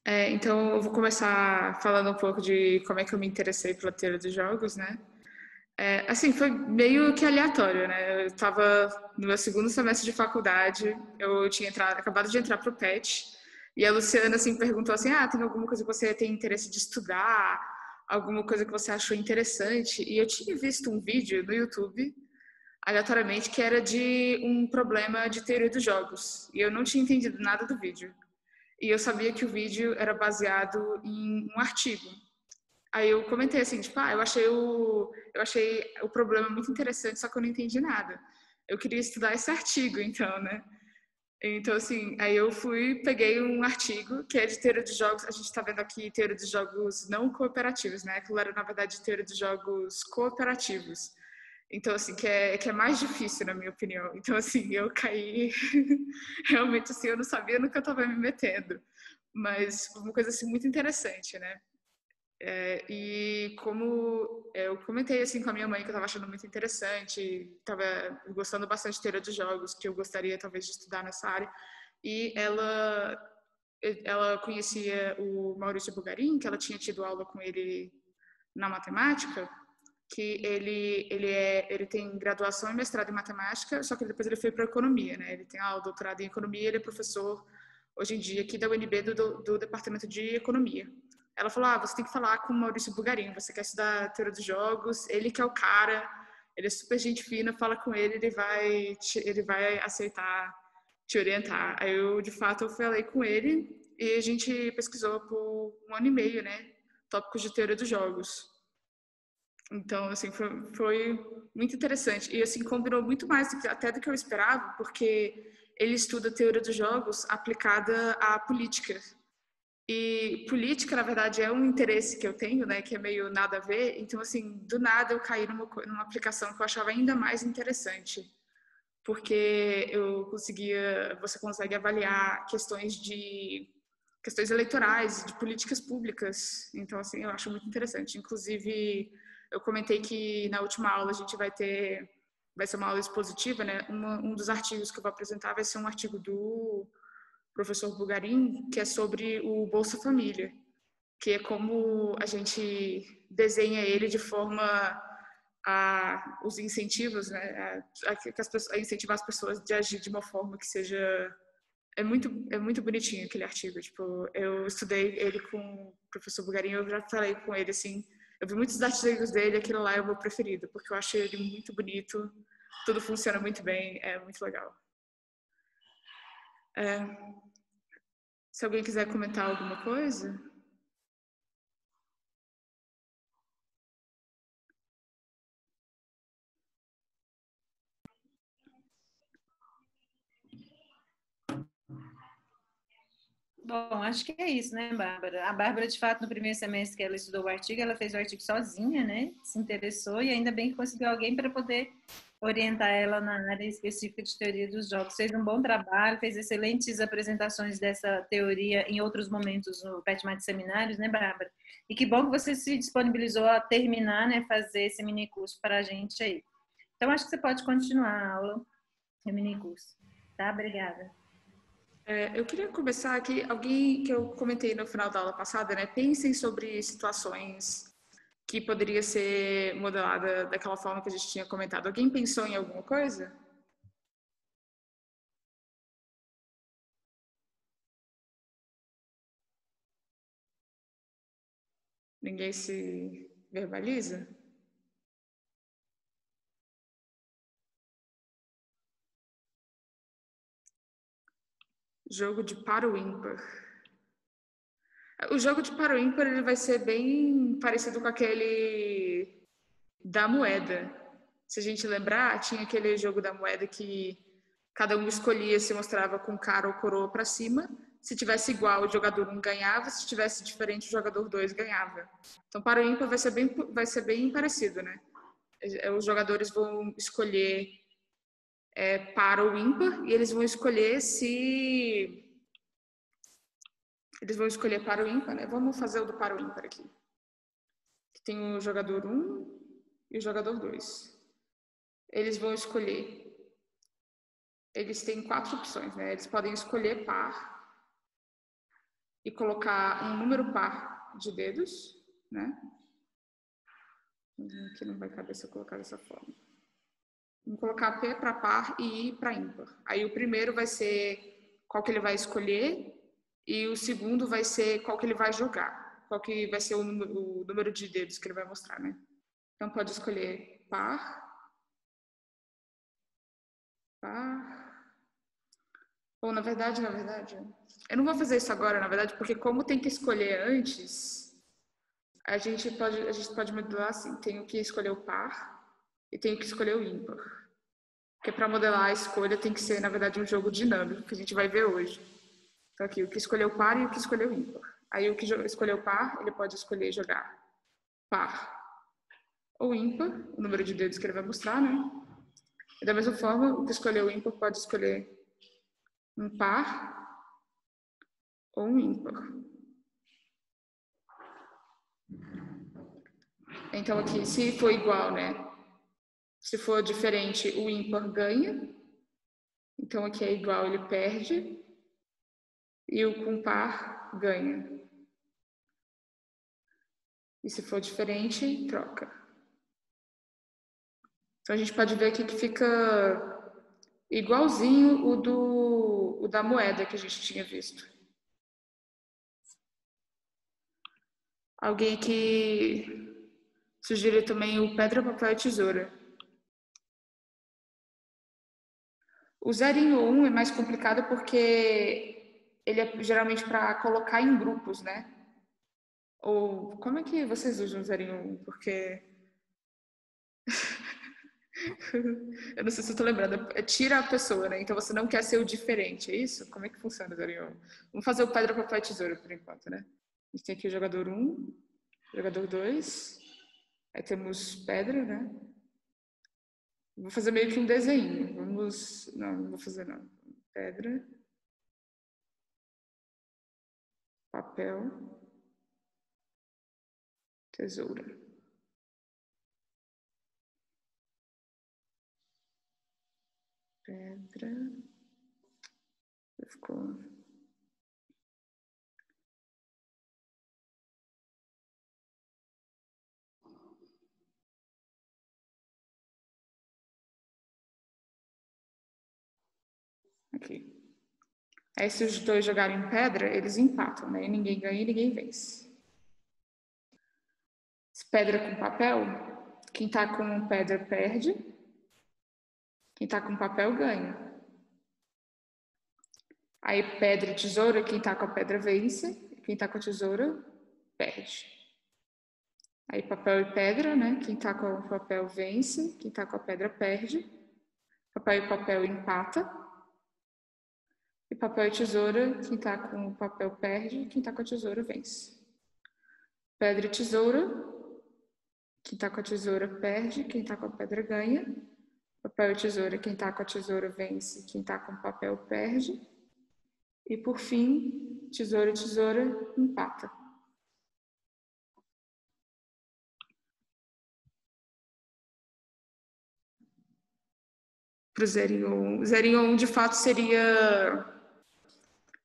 Então, eu vou começar falando um pouco de como é que eu me interessei pela teoria dos jogos, né? Assim, foi meio que aleatório, né? Eu estava no meu segundo semestre de faculdade, eu tinha acabado de entrar para o PET, e a Luciana, assim, perguntou assim, tem alguma coisa que você tem interesse de estudar? Alguma coisa que você achou interessante? E eu tinha visto um vídeo no YouTube, aleatoriamente, que era de um problema de teoria dos jogos, e eu não tinha entendido nada do vídeo. E eu sabia que o vídeo era baseado em um artigo. Aí eu comentei assim, tipo, eu achei o problema muito interessante, só que eu não entendi nada. Eu queria estudar esse artigo, então, né? Então, assim, aí eu peguei um artigo que é de teoria de jogos, a gente está vendo aqui teoria de jogos não cooperativos, né? Aquilo era, na verdade, teoria de jogos cooperativos. Então, assim, que é mais difícil, na minha opinião. Então, assim, eu caí, realmente, assim, eu não sabia no que eu estava me metendo. Mas foi uma coisa, assim, muito interessante, né? E como eu comentei assim com a minha mãe que eu estava achando muito interessante, estava gostando bastante de teoria de jogos, que eu gostaria talvez de estudar nessa área. E ela conhecia o Maurício Bugarin, que ela tinha tido aula com ele na matemática, que ele tem graduação e mestrado em matemática, só que depois ele foi para economia, né? Ele tem aula, doutorado em economia, ele é professor hoje em dia aqui da UNB do departamento de economia. Ela falou, você tem que falar com o Maurício Bugarin, você quer estudar teoria dos jogos, ele que é o cara, ele é super gente fina, fala com ele, ele vai aceitar te orientar. Aí eu, de fato, eu falei com ele e a gente pesquisou por 1 ano e meio, né? Tópicos de teoria dos jogos. Então, assim, foi muito interessante. E, assim, combinou muito mais até do que eu esperava, porque ele estuda teoria dos jogos aplicada à política. E política, na verdade, é um interesse que eu tenho, né, que é meio nada a ver. Então, assim, do nada eu caí numa aplicação que eu achava ainda mais interessante, porque você consegue avaliar questões eleitorais, de políticas públicas. Então, assim, eu acho muito interessante. Inclusive, eu comentei que na última aula vai ser uma aula expositiva, né? Um dos artigos que eu vou apresentar vai ser um artigo do professor Bugarin, que é sobre o Bolsa Família, que é como a gente desenha ele de forma os incentivos, né, a incentivar as pessoas de agir de uma forma que seja é muito bonitinho aquele artigo. Tipo, eu estudei ele com o professor Bugarin, eu já falei com ele assim, eu vi muitos artigos dele, aquele lá é o meu preferido, porque eu achei ele muito bonito, tudo funciona muito bem, é muito legal. Se alguém quiser comentar alguma coisa. Bom, acho que é isso, né, Bárbara? A Bárbara, de fato, no primeiro semestre que ela estudou o artigo, ela fez o artigo sozinha, né? Se interessou e ainda bem que conseguiu alguém para poder orientar ela na área específica de teoria dos jogos. Fez um bom trabalho, fez excelentes apresentações dessa teoria em outros momentos no PetMat Seminários, né, Bárbara? E que bom que você se disponibilizou a terminar, né, fazer esse mini curso para a gente aí. Então, acho que você pode continuar a aula, o mini curso. Tá? Obrigada. Eu queria começar aqui, alguém que eu comentei no final da aula passada, né? Pensem sobre situações que poderia ser modelada daquela forma que a gente tinha comentado. Alguém pensou em alguma coisa? Ninguém se verbaliza? Jogo de par ou ímpar. O jogo de par ou ímpar ele vai ser bem parecido com aquele da moeda. Se a gente lembrar, tinha aquele jogo da moeda que cada um escolhia se mostrava com cara ou coroa para cima. Se tivesse igual, o jogador 1 ganhava. Se tivesse diferente, o jogador 2 ganhava. Então, para o ímpar vai ser bem parecido, né? Os jogadores vão escolher para o ímpar e eles vão escolher se eles vão escolher para o ímpar, né? Vamos fazer o do para o ímpar aqui. Tem o jogador 1 e o jogador 2. Eles vão escolher. Eles têm 4 opções, né? Eles podem escolher par e colocar um número par de dedos, né? Aqui não vai caber se eu colocar dessa forma. Vamos colocar P para par e I para ímpar. Aí o primeiro vai ser qual que ele vai escolher e o segundo vai ser qual que ele vai jogar. Qual que vai ser o número de dedos que ele vai mostrar, né? Então pode escolher par. Ou na verdade, eu não vou fazer isso agora, na verdade, porque como tem que escolher antes, a gente pode modelar assim, tenho que escolher o par e tenho que escolher o ímpar. Porque para modelar a escolha tem que ser, na verdade, um jogo dinâmico, que a gente vai ver hoje. Então aqui, o que escolheu o par e o que escolheu o ímpar. Aí o que escolheu o par, ele pode escolher jogar par ou ímpar, o número de dedos que ele vai mostrar, né? E da mesma forma, o que escolheu o ímpar pode escolher um par ou um ímpar. Então aqui, se for igual, né? Se for diferente, o ímpar ganha. Então aqui é igual, ele perde. E o com par ganha. E se for diferente, troca. Então a gente pode ver aqui que fica igualzinho o da moeda que a gente tinha visto. Alguém aqui sugeriu também o pedra, papel e tesoura. O 0 ou 1 é mais complicado porque ele é geralmente para colocar em grupos, né? Ou como é que vocês usam o 0 ou 1? Porque eu não sei se eu tô lembrando, tira a pessoa, né? Então você não quer ser o diferente, é isso? Como é que funciona o 0 ou 1? Vamos fazer o pedra, papel e tesoura por enquanto, né? A gente tem aqui o jogador 1, jogador 2, aí temos pedra, né? Vou fazer meio que um desenho. Vamos... Não vou fazer não. Pedra, papel, tesoura. Pedra. Ficou... Aqui. Aí se os dois jogarem pedra, eles empatam, né? E ninguém ganha e ninguém vence. Pedra com papel, quem tá com pedra perde, quem tá com papel ganha. Aí pedra e tesoura, quem tá com a pedra vence, quem tá com a tesoura perde. Aí papel e pedra, né? Quem tá com o papel vence, quem tá com a pedra perde. Papel e papel empata. E papel e tesoura, quem tá com o papel perde, quem tá com a tesoura vence. Pedra e tesoura, quem tá com a tesoura perde, quem tá com a pedra ganha. Papel e tesoura, quem tá com a tesoura vence, quem tá com o papel perde. E por fim, tesoura e tesoura empata. Pro 0 ou 1. 0 ou 1 de fato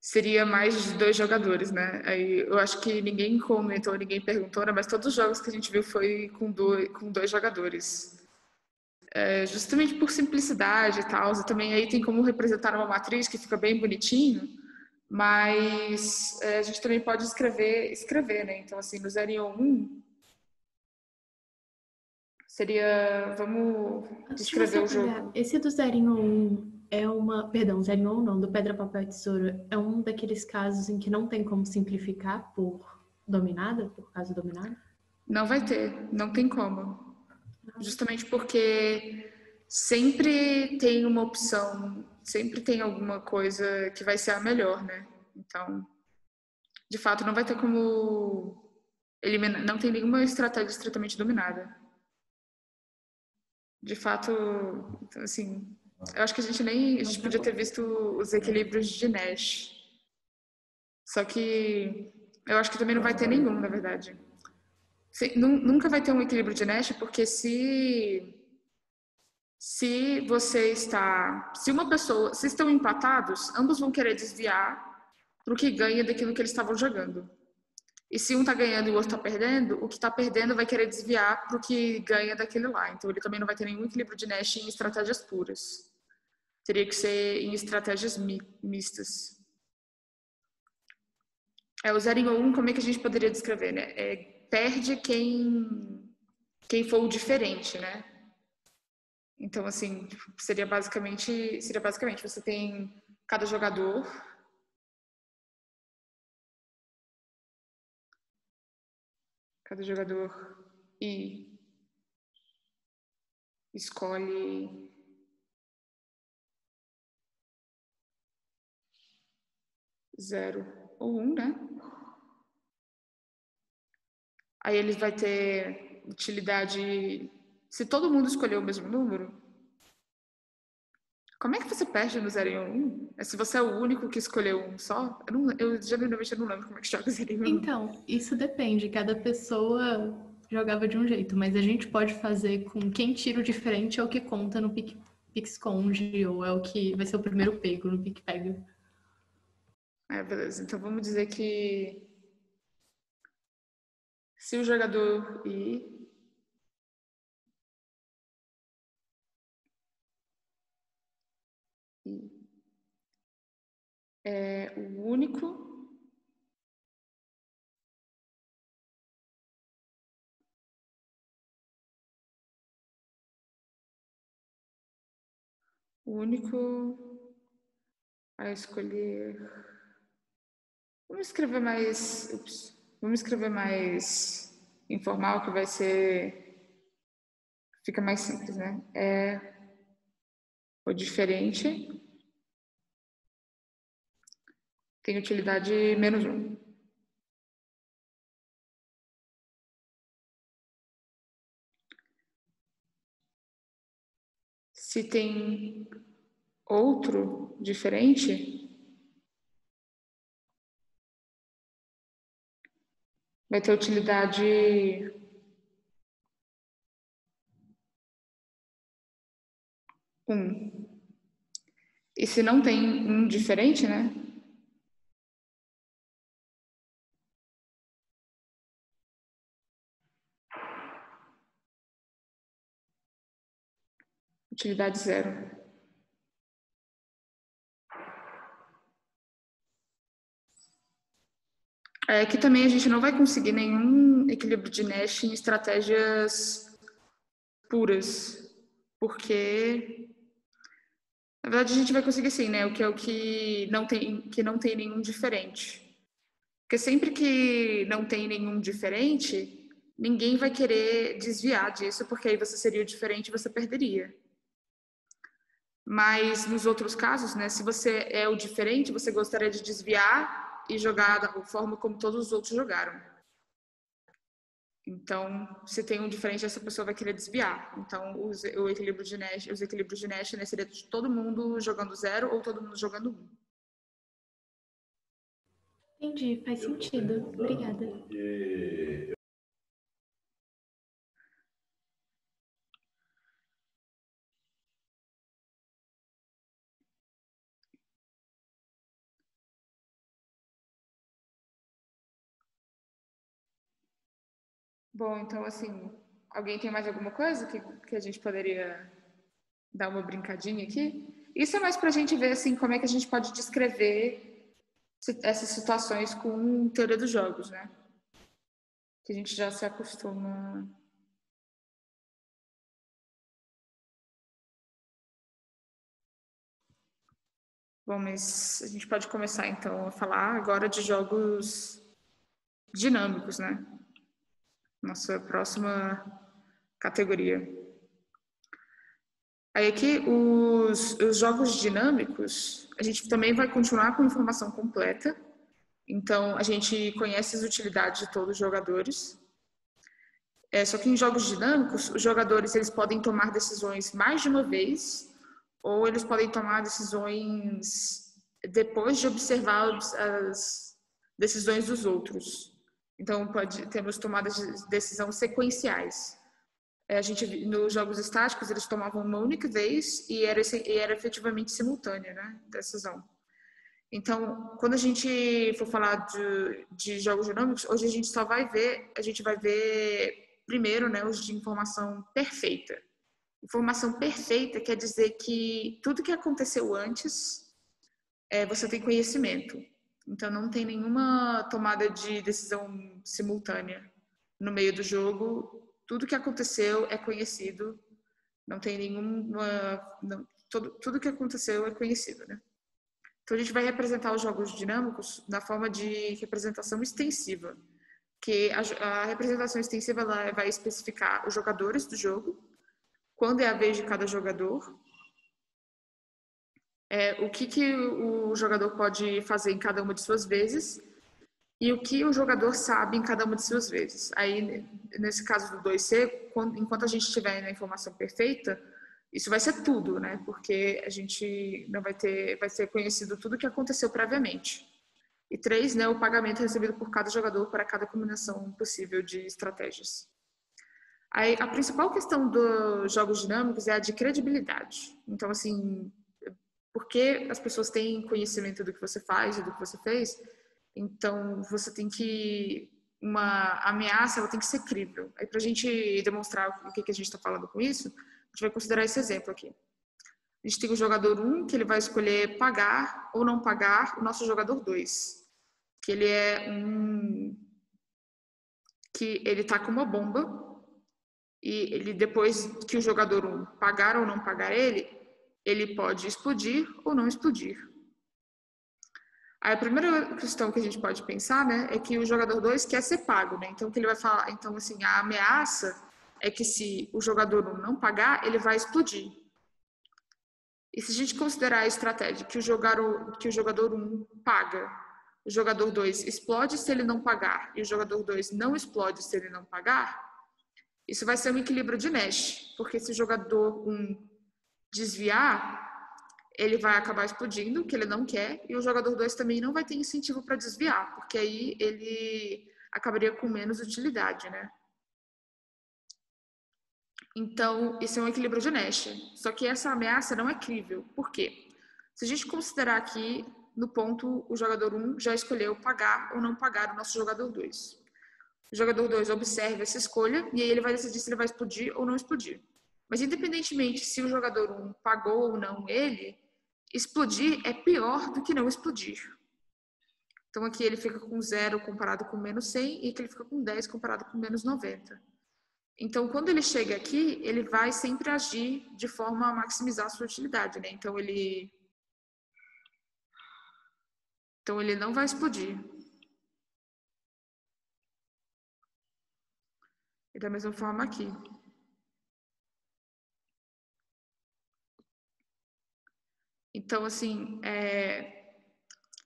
seria mais de 2 jogadores, né? Aí eu acho que ninguém comentou, ninguém perguntou, né? Mas todos os jogos que a gente viu foi com dois jogadores. Justamente por simplicidade e tal. E também aí tem como representar uma matriz que fica bem bonitinho, mas a gente também pode escrever, né? Então, assim, no 0 ou 1 seria... Vamos descrever o jogo. Esse do 0 ou 1 é uma... Perdão, 0 ou 1 não, do pedra, papel e tesoura é um daqueles casos em que não tem como simplificar por caso dominada? Não vai ter, não tem como. Justamente porque sempre tem uma opção, sempre tem alguma coisa que vai ser a melhor, né? Então, de fato, não vai ter como eliminar, não tem nenhuma estratégia estritamente dominada. De fato, assim, eu acho que a gente podia ter visto os equilíbrios de Nash. Só que eu acho que também não vai ter nenhum, na verdade. Nunca vai ter um equilíbrio de Nash, porque se você está... Se estão empatados, ambos vão querer desviar para o que ganha daquilo que eles estavam jogando. E se um tá ganhando e o outro tá perdendo, o que tá perdendo vai querer desviar pro que ganha daquele lá. Então ele também não vai ter nenhum equilíbrio de Nash em estratégias puras. Teria que ser em estratégias mistas. O 0 em 1, como é que a gente poderia descrever, né? Perde quem for o diferente, né? Então, assim, seria basicamente você tem cada jogador e escolhe 0 ou 1, né? Aí ele vai ter utilidade. Se todo mundo escolher o mesmo número, como é que você perde no 0 e 1? Se você é o único que escolheu um só? Eu genuinamente não lembro como é que joga 0 e 1. Então, isso depende. Cada pessoa jogava de um jeito, mas a gente pode fazer com quem tira o diferente é o que conta no pique-esconde, ou é o que vai ser o primeiro pego no pique-pega. Beleza. Então vamos dizer que se o jogador I é o único a escolher. Vamos escrever mais informal, que vai ser. Fica mais simples, né? O diferente tem utilidade -1. Se tem outro diferente, vai ter utilidade 1. E se não tem um diferente, né? Utilidade 0. Aqui também a gente não vai conseguir nenhum equilíbrio de Nash em estratégias puras, porque na verdade a gente vai conseguir sim, né? O que não tem nenhum diferente. Porque sempre que não tem nenhum diferente, ninguém vai querer desviar disso, porque aí você seria o diferente e você perderia. Mas nos outros casos, né, se você é o diferente, você gostaria de desviar e jogar da forma como todos os outros jogaram. Então, se tem um diferente, essa pessoa vai querer desviar. Então, os equilíbrios de Nash, né, seria de todo mundo jogando 0 ou todo mundo jogando 1. Entendi, faz sentido. Obrigada. Bom, então, assim, alguém tem mais alguma coisa que a gente poderia dar uma brincadinha aqui? Isso é mais para a gente ver, assim, como é que a gente pode descrever essas situações com teoria dos jogos, né? Que a gente já se acostuma. Bom, mas a gente pode começar, então, a falar agora de jogos dinâmicos, né? Nossa próxima categoria. Aí aqui, os jogos dinâmicos, a gente também vai continuar com informação completa. Então, a gente conhece as utilidades de todos os jogadores. Só que em jogos dinâmicos, os jogadores eles podem tomar decisões mais de uma vez, ou eles podem tomar decisões depois de observar as decisões dos outros. Então, temos tomadas de decisão sequenciais. Nos jogos estáticos, eles tomavam uma única vez e era efetivamente simultânea, né, decisão. Então, quando a gente for falar de jogos dinâmicos, hoje a gente vai ver primeiro, né, os de informação perfeita. Informação perfeita quer dizer que tudo que aconteceu antes, você tem conhecimento. Então, não tem nenhuma tomada de decisão simultânea no meio do jogo. Tudo que aconteceu é conhecido. Não tem nenhuma... Tudo que aconteceu é conhecido, né? Então, a gente vai representar os jogos dinâmicos na forma de representação extensiva, que a representação extensiva ela vai especificar os jogadores do jogo, quando é a vez de cada jogador, o que o jogador pode fazer em cada uma de suas vezes e o que o jogador sabe em cada uma de suas vezes. Aí, nesse caso do 2C, enquanto a gente estiver na informação perfeita, isso vai ser tudo, né? Porque a gente não vai ser conhecido tudo o que aconteceu previamente. E 3, né, o pagamento recebido por cada jogador para cada combinação possível de estratégias. Aí, a principal questão dos jogos dinâmicos é a de credibilidade. Então, assim, porque as pessoas têm conhecimento do que você faz e do que você fez, então você tem que... Uma ameaça, ela tem que ser crível. Aí, para a gente demonstrar o que a gente está falando com isso, a gente vai considerar esse exemplo aqui. A gente tem o jogador 1, que ele vai escolher pagar ou não pagar o nosso jogador 2. Que ele é que ele tá com uma bomba e ele, depois que o jogador 1 pagar ou não pagar ele pode explodir ou não explodir. Aí a primeira questão que a gente pode pensar, né, é que o jogador 2 quer ser pago, né? Então, o que ele vai falar? Então, assim, a ameaça é que se o jogador 1 não pagar, ele vai explodir. E se a gente considerar a estratégia que o jogador 1 paga, o jogador 2 explode se ele não pagar e o jogador 2 não explode se ele não pagar, isso vai ser um equilíbrio de Nash, porque se o jogador 1 desviar, ele vai acabar explodindo, que ele não quer, e o jogador 2 também não vai ter incentivo para desviar, porque aí ele acabaria com menos utilidade, né? Então, isso é um equilíbrio de Nash. Só que essa ameaça não é crível. Por quê? Se a gente considerar aqui, no ponto, o jogador 1 já escolheu pagar ou não pagar o nosso jogador 2. O jogador 2 observa essa escolha e aí ele vai decidir se ele vai explodir ou não explodir. Mas, independentemente se o jogador 1 pagou ou não ele, explodir é pior do que não explodir. Então, aqui ele fica com 0 comparado com menos 100 e aqui ele fica com 10 comparado com menos 90. Então, quando ele chega aqui, ele vai sempre agir de forma a maximizar a sua utilidade, né? Então, ele não vai explodir. E da mesma forma aqui. Então, assim,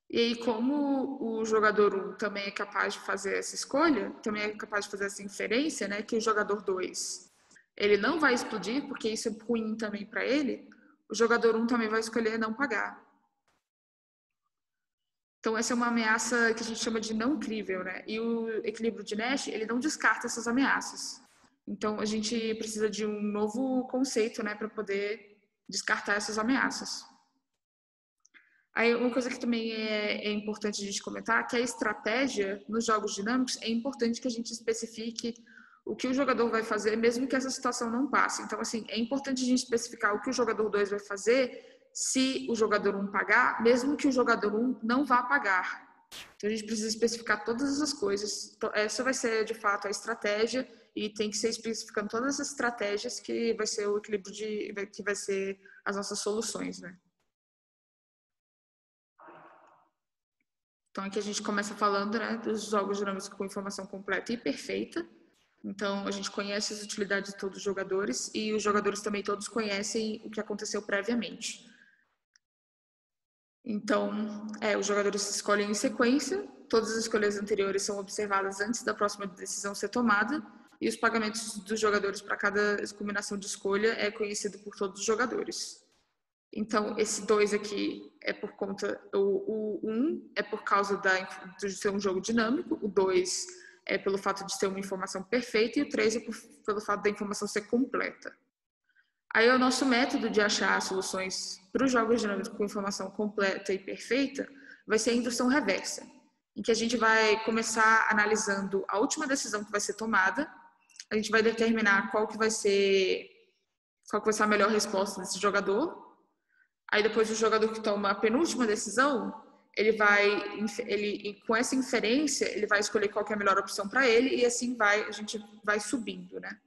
E aí, como o jogador 1 também é capaz de fazer essa escolha, também é capaz de fazer essa inferência, né, que o jogador 2 ele não vai explodir, porque isso é ruim também para ele, o jogador 1 também vai escolher não pagar. Então, essa é uma ameaça que a gente chama de não crível, né? E o equilíbrio de Nash, ele não descarta essas ameaças. Então, a gente precisa de um novo conceito, né, para poder descartar essas ameaças. Aí, uma coisa que também é importante a gente comentar, que a estratégia nos jogos dinâmicos é importante que a gente especifique o que o jogador vai fazer, mesmo que essa situação não passe. Então, assim, é importante a gente especificar o que o jogador 2 vai fazer se o jogador 1 pagar, mesmo que o jogador 1 não vá pagar. Então, a gente precisa especificar todas essas coisas. Então, essa vai ser, de fato, a estratégia e tem que ser especificando todas essas estratégias que vai ser o equilíbrio que vai ser as nossas soluções, né? Então, aqui a gente começa falando, né, dos jogos dinâmicos com informação completa e perfeita. Então, a gente conhece as utilidades de todos os jogadores e os jogadores também todos conhecem o que aconteceu previamente. Então, os jogadores se escolhem em sequência, todas as escolhas anteriores são observadas antes da próxima decisão ser tomada e os pagamentos dos jogadores para cada combinação de escolha é conhecido por todos os jogadores. Então, esse 2 aqui é por conta... O 1 é por causa de ser um jogo dinâmico, o 2 é pelo fato de ser uma informação perfeita e o 3 é pelo fato da informação ser completa. Aí, o nosso método de achar soluções para os jogos dinâmicos com informação completa e perfeita vai ser a indução reversa, em que a gente vai começar analisando a última decisão que vai ser tomada, a gente vai determinar qual que vai ser a melhor resposta desse jogador. Aí depois o jogador que toma a penúltima decisão, com essa inferência, ele vai escolher qual que é a melhor opção para ele e assim a gente vai subindo, né?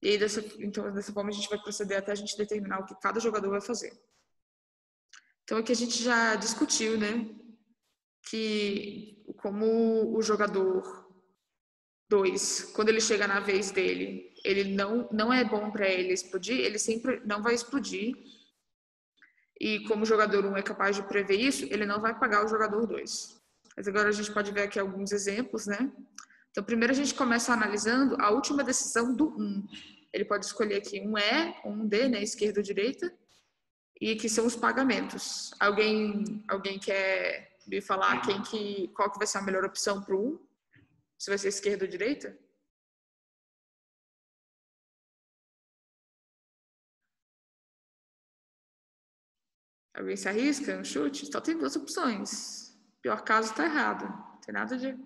E aí, então, dessa forma, a gente vai proceder até a gente determinar o que cada jogador vai fazer. Então, aqui a gente já discutiu, né? Que como o jogador 2, quando ele chega na vez dele, ele não é bom para ele explodir, ele sempre não vai explodir. E como o jogador 1 é capaz de prever isso, ele não vai pagar o jogador 2. Mas agora a gente pode ver aqui alguns exemplos, né? Então, primeiro a gente começa analisando a última decisão do 1. Ele pode escolher aqui um E, um D, né? Esquerda ou direita. E aqui são os pagamentos. Alguém quer me falar qual que vai ser a melhor opção para o 1? Se vai ser esquerda ou direita? Alguém se arrisca no chute? Só tem 2 opções. Pior caso, está errado. Não tem nada de...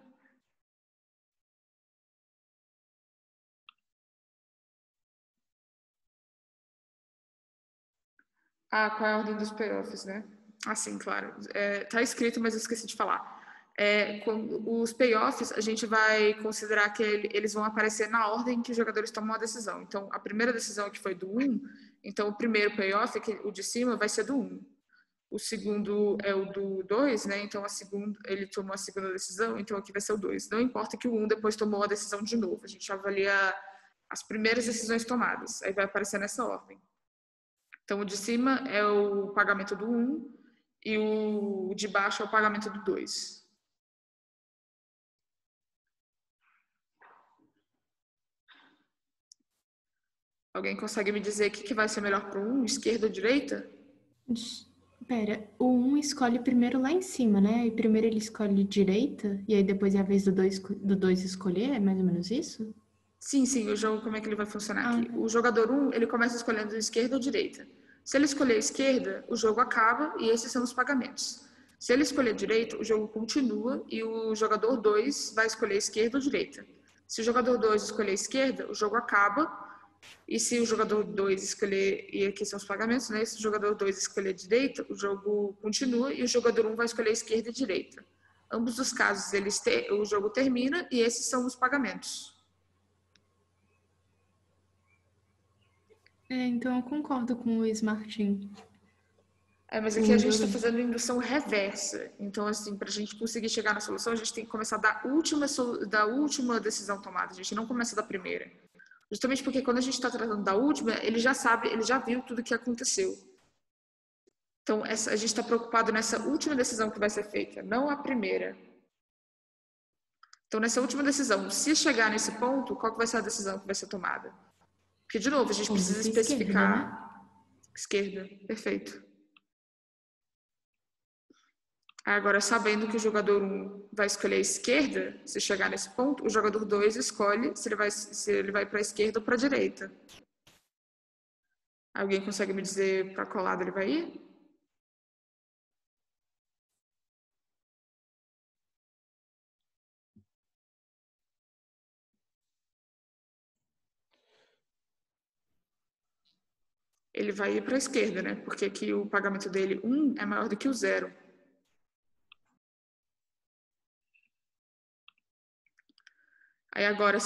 Qual é a ordem dos payoffs, né? Sim, claro. Tá escrito, mas eu esqueci de falar. Os payoffs, a gente vai considerar que eles vão aparecer na ordem que os jogadores tomam a decisão. Então, a primeira decisão que foi do 1, então o primeiro payoff, o de cima, vai ser do 1. O segundo é o do 2, né? Então, ele tomou a segunda decisão, então aqui vai ser o 2. Não importa que o 1 depois tomou a decisão de novo. A gente avalia as primeiras decisões tomadas. Aí vai aparecer nessa ordem. Então, o de cima é o pagamento do 1 e o de baixo é o pagamento do 2. Alguém consegue me dizer o que vai ser melhor para o 1, esquerda ou direita? Pera, o 1 escolhe primeiro lá em cima, né? E primeiro ele escolhe direita, e aí depois é a vez do 2 escolher, é mais ou menos isso? Sim, o jogo, como é que ele vai funcionar aqui? O jogador 1, ele começa escolhendo esquerda ou direita. Se ele escolher esquerda, o jogo acaba e esses são os pagamentos. Se ele escolher direita, o jogo continua e o jogador 2 vai escolher esquerda ou direita. Se o jogador 2 escolher esquerda, o jogo acaba. E se o jogador 2 escolher, e aqui são os pagamentos, né? Se o jogador 2 escolher direita, o jogo continua e o jogador 1 vai escolher esquerda e direita. Ambos os casos, o jogo termina e esses são os pagamentos. Então eu concordo com o Luiz Martin. Mas aqui a gente está fazendo indução reversa. Então, assim, para a gente conseguir chegar na solução, a gente tem que começar da última decisão tomada. A gente não começa da primeira. Justamente porque quando a gente está tratando da última, ele já sabe, ele já viu tudo o que aconteceu. Então, a gente está preocupado nessa última decisão que vai ser feita, não a primeira. Então, nessa última decisão, se chegar nesse ponto, qual que vai ser a decisão que vai ser tomada? Porque, de novo, a gente precisa especificar... Esquerda, perfeito. Agora, sabendo que o jogador 1 vai escolher a esquerda, se chegar nesse ponto, o jogador 2 escolhe se ele vai para a esquerda ou para a direita. Alguém consegue me dizer para qual lado ele vai ir? Ele vai ir para a esquerda, né? Porque aqui o pagamento dele, 1, é maior do que o 0. Aí agora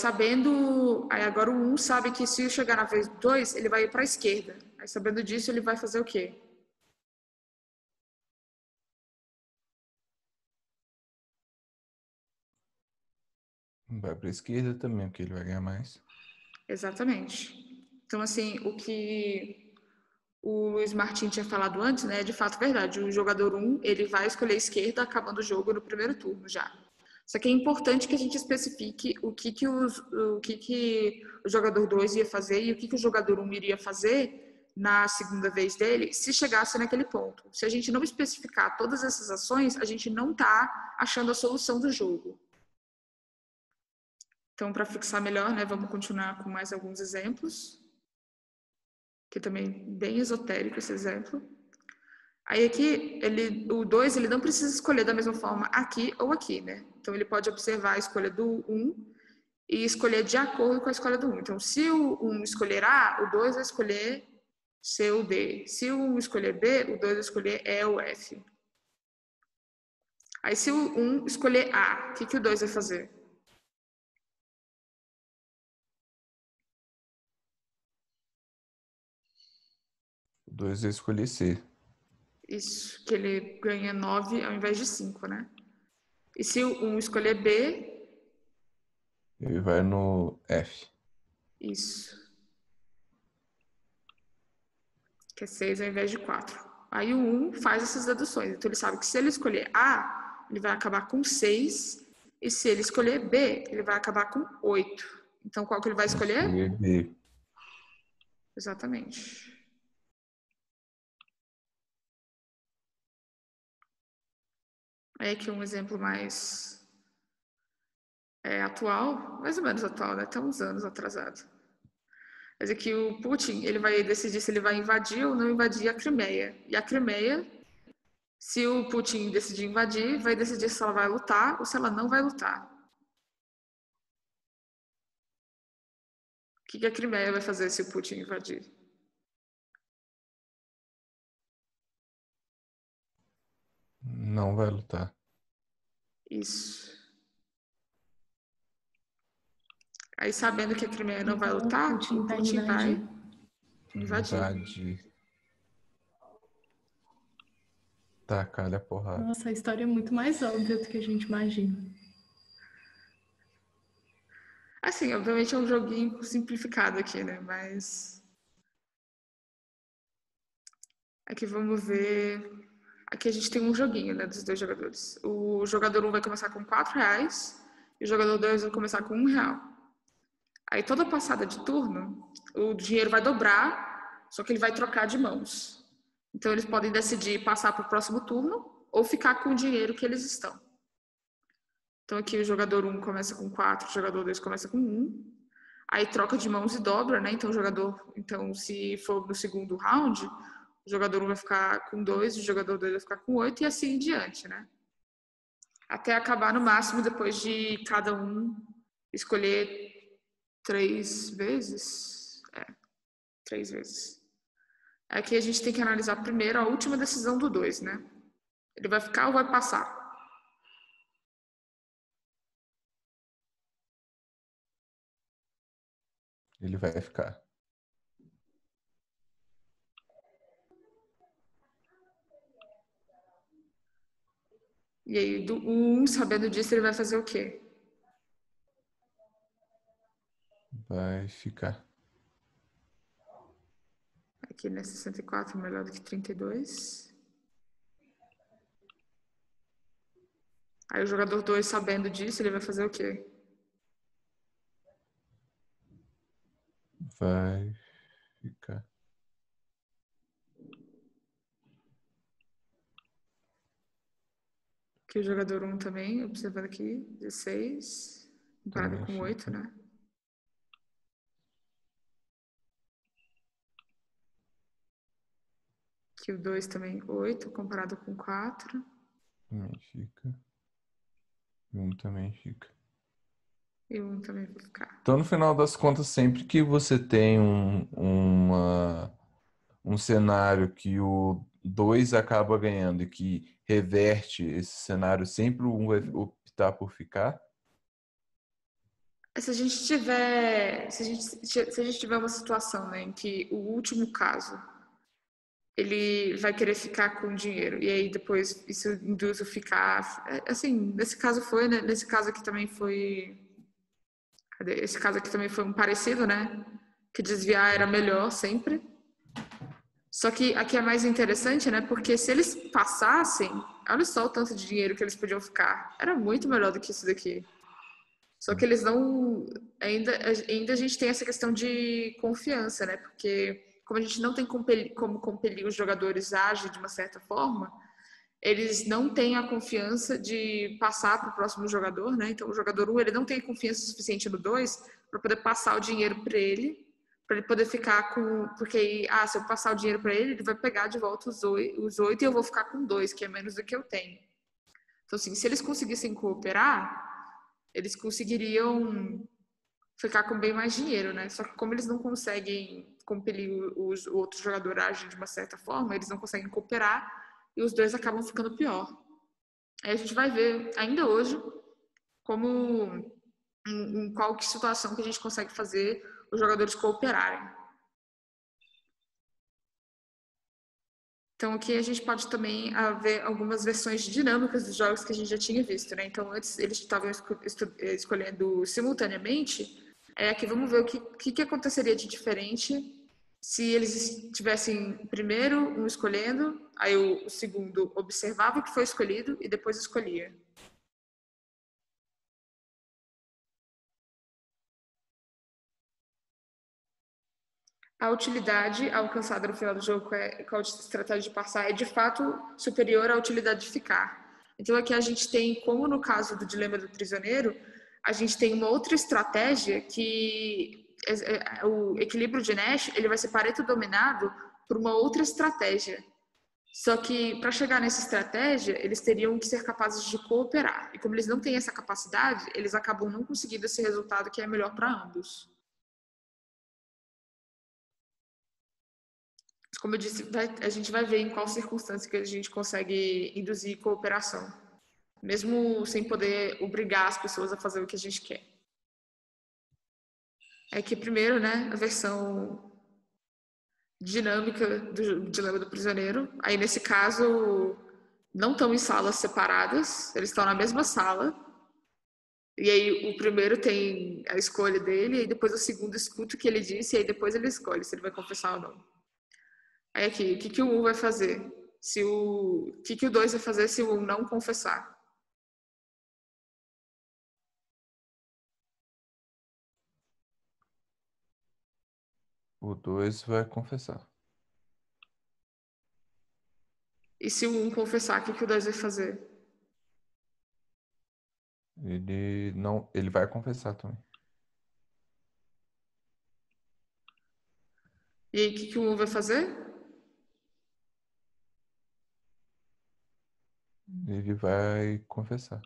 o 1 sabe que se chegar na vez do 2, ele vai ir para a esquerda. Aí sabendo disso, ele vai fazer o quê? Vai para a esquerda também, porque ele vai ganhar mais. Exatamente. Então, assim, o que o Luiz Martin tinha falado antes, né, é de fato verdade. O jogador 1, ele vai escolher a esquerda acabando o jogo no primeiro turno já. Só que é importante que a gente especifique o que o jogador 2 ia fazer e o que o jogador 1 iria fazer na segunda vez dele, se chegasse naquele ponto. Se a gente não especificar todas essas ações, a gente não está achando a solução do jogo. Então, para fixar melhor, né, vamos continuar com mais alguns exemplos, que também é bem esotérico esse exemplo. Aí aqui, o 2, ele não precisa escolher da mesma forma aqui ou aqui, né? Então, ele pode observar a escolha do 1 e escolher de acordo com a escolha do 1. Então, se o 1 escolher A, o 2 vai escolher C ou D. Se o 1 escolher B, o 2 vai escolher E ou F. Aí, se o 1 escolher A, o que o 2 vai fazer? O 2 vai escolher C. Isso, que ele ganha 9 ao invés de 5, né? E se o 1 escolher B? Ele vai no F. Isso. Que é 6 ao invés de 4. Aí o 1 faz essas deduções. Então ele sabe que se ele escolher A, ele vai acabar com 6. E se ele escolher B, ele vai acabar com 8. Então qual que ele vai escolher? Escolher B. Exatamente. Aí aqui um exemplo mais atual, mais ou menos atual, né? Até uns anos atrasado. Mas aqui o Putin, ele vai decidir se ele vai invadir ou não invadir a Crimeia. E a Crimeia, se o Putin decidir invadir, vai decidir se ela vai lutar ou se ela não vai lutar. O que a Crimeia vai fazer se o Putin invadir? Não vai lutar. Isso. Aí, sabendo que a Crimeia não vai lutar, o Putin vai invadir. Tacar-lhe a porrada. Nossa, a história é muito mais óbvia do que a gente imagina. Assim, obviamente é um joguinho simplificado aqui, né? Mas... aqui vamos ver... Aqui a gente tem um joguinho, né? Dos dois jogadores. O jogador 1 vai começar com R$4 e o jogador 2 vai começar com R$1. Aí toda passada de turno, o dinheiro vai dobrar, só que ele vai trocar de mãos. Então eles podem decidir passar para o próximo turno ou ficar com o dinheiro que eles estão. Então aqui o jogador 1 começa com 4, o jogador 2 começa com 1. Aí troca de mãos e dobra, né? Então se for no segundo round, o jogador 1 vai ficar com 2, o jogador 2 vai ficar com 8 e assim em diante, né? Até acabar no máximo depois de cada um escolher 3 vezes. 3 vezes. Aqui a gente tem que analisar primeiro a última decisão do 2, né? Ele vai ficar ou vai passar? Ele vai ficar. E aí, do 1, sabendo disso, ele vai fazer o quê? Vai ficar. Aqui, né? 64 melhor do que 32. Aí o jogador 2, sabendo disso, ele vai fazer o quê? Vai ficar. Aqui o jogador 1 também, observando aqui, 16, comparado Também com 8, né? Aqui o 2 também, 8, comparado com 4. Também fica. E 1 também fica. E 1 também vai ficar. Então, no final das contas, sempre que você tem um cenário que o 2 acaba ganhando e que reverte esse cenário, sempre o 1 vai optar por ficar? Se a gente tiver uma situação, né, em que o último caso ele vai querer ficar com o dinheiro e aí depois isso induz o ficar, assim, nesse caso foi, né, nesse caso aqui também foi, esse caso aqui também foi um parecido, né, que desviar era melhor sempre. Só que aqui é mais interessante, né, porque se eles passassem, olha só o tanto de dinheiro que eles podiam ficar, era muito melhor do que isso daqui. Só que eles não... Ainda a gente tem essa questão de confiança, né? Porque como a gente não tem como compelir os jogadores a agir de uma certa forma, eles não têm a confiança de passar para o próximo jogador, né? Então o jogador 1, ele não tem confiança suficiente no 2 para poder passar o dinheiro para ele para ele poder ficar com... Porque aí, se eu passar o dinheiro para ele, ele vai pegar de volta os 8 e eu vou ficar com 2, que é menos do que eu tenho. Então, assim, se eles conseguissem cooperar, eles conseguiriam ficar com bem mais dinheiro, né? Só que como eles não conseguem compelir o outro jogador a agir de uma certa forma, eles não conseguem cooperar e os dois acabam ficando pior. Aí a gente vai ver, ainda hoje, como em qual situação que a gente consegue fazer os jogadores cooperarem. Então aqui a gente pode também ver algumas versões dinâmicas dos jogos que a gente já tinha visto, né? Então antes eles estavam escolhendo simultaneamente. Aqui vamos ver o que aconteceria de diferente se eles tivessem primeiro um escolhendo, aí o segundo observava o que foi escolhido e depois escolhia. A utilidade alcançada no final do jogo com a estratégia de passar é de fato superior à utilidade de ficar. Então aqui a gente tem, como no caso do dilema do prisioneiro, a gente tem uma outra estratégia que o equilíbrio de Nash ele vai ser Pareto dominado por uma outra estratégia. Só que para chegar nessa estratégia, eles teriam que ser capazes de cooperar. E como eles não têm essa capacidade, eles acabam não conseguindo esse resultado que é melhor para ambos. Como eu disse, a gente vai ver em qual circunstância que a gente consegue induzir cooperação, mesmo sem poder obrigar as pessoas a fazer o que a gente quer. Que primeiro, né, a versão dinâmica do dilema do prisioneiro. Aí nesse caso não estão em salas separadas, eles estão na mesma sala. E aí o primeiro tem a escolha dele, e depois o segundo escuta o que ele disse, e aí depois ele escolhe se ele vai confessar ou não. Aí aqui, o que o 1 vai fazer? O que o 2 vai fazer se o 1 não confessar? O 2 vai confessar. E se o 1 confessar, o que o 2 vai fazer? Ele vai confessar também. E aí, o que o 1 vai fazer? Ele vai confessar.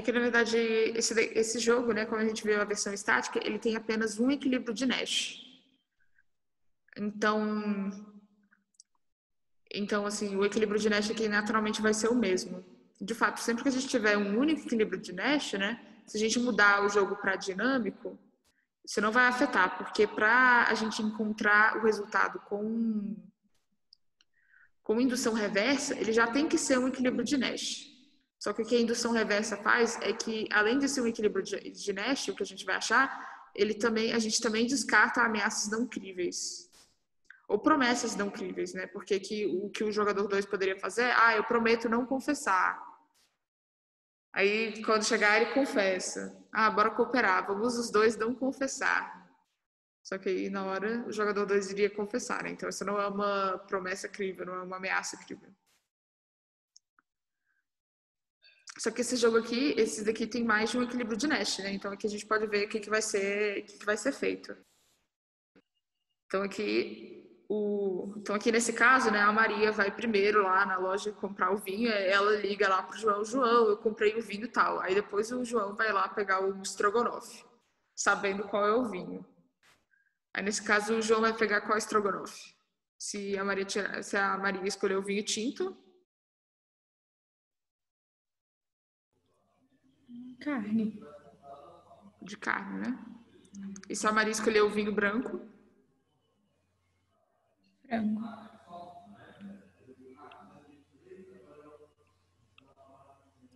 Que, na verdade, esse jogo, né, como a gente viu a versão estática, ele tem apenas um equilíbrio de Nash. Então, assim, o equilíbrio de Nash aqui naturalmente vai ser o mesmo. De fato, sempre que a gente tiver um único equilíbrio de Nash, né, se a gente mudar o jogo para dinâmico, isso não vai afetar, porque para a gente encontrar o resultado com indução reversa, ele já tem que ser um equilíbrio de Nash. Só que o que a indução reversa faz é que, além de ser um equilíbrio de Nash, o que a gente vai achar, a gente também descarta ameaças não críveis. Ou promessas não críveis, né? Porque o que o jogador 2 poderia fazer é, eu prometo não confessar. Aí, quando chegar, ele confessa. Bora cooperar, vamos os dois não confessar. Só que aí, na hora, o jogador 2 iria confessar, né? Então, isso não é uma promessa crível, não é uma ameaça crível. Só que esses daqui tem mais de um equilíbrio de Nash, né? Então, aqui a gente pode ver o que vai ser feito. Então, aqui nesse caso, né, a Maria vai primeiro lá na loja comprar o vinho, ela liga lá pro João, eu comprei o vinho e tal. Aí depois o João vai lá pegar o estrogonofe, sabendo qual é o vinho. Aí nesse caso o João vai pegar qual estrogonofe? Se a Maria escolher o vinho tinto. Carne. De carne, né? E se a Maria escolher o vinho branco? Frango.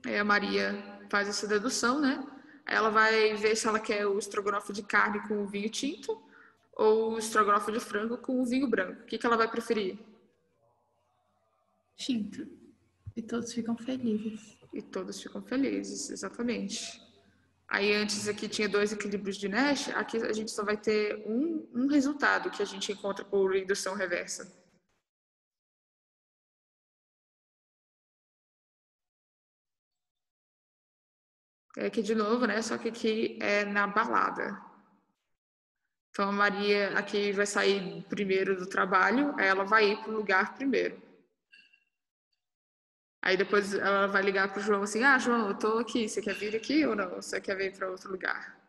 Aí a Maria faz essa dedução, né? Aí ela vai ver se ela quer o estrogonofe de carne com o vinho tinto ou o estrogonofe de frango com o vinho branco. O que ela vai preferir? Tinto. E todos ficam felizes. E todos ficam felizes, exatamente. Aí antes aqui tinha 2 equilíbrios de Nash, aqui a gente só vai ter um resultado que a gente encontra por indução reversa. É aqui de novo, né? Só que aqui é na balada. Então a Maria aqui vai sair primeiro do trabalho, aí ela vai ir pro lugar primeiro. Aí depois ela vai ligar pro João assim: "Ah, João, eu tô aqui, você quer vir aqui ou não? Você quer vir para outro lugar?"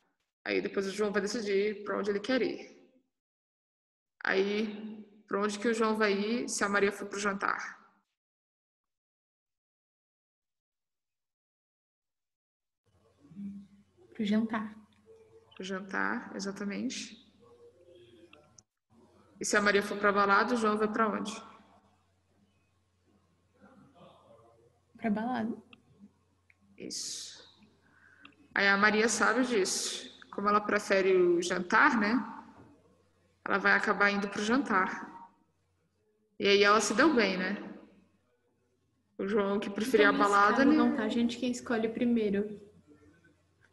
Aí depois o João vai decidir para onde ele quer ir. Aí, para onde que o João vai ir se a Maria for pro jantar? Pro jantar. Pro jantar, exatamente. E se a Maria for pra balada, o João vai pra onde? Pra balada. Isso. Aí a Maria sabe disso. Como ela prefere o jantar, né? Ela vai acabar indo pro jantar. E aí ela se deu bem, né? O João que preferia Então, a nesse balada, caso, a ele... vantagem é de quem escolhe primeiro.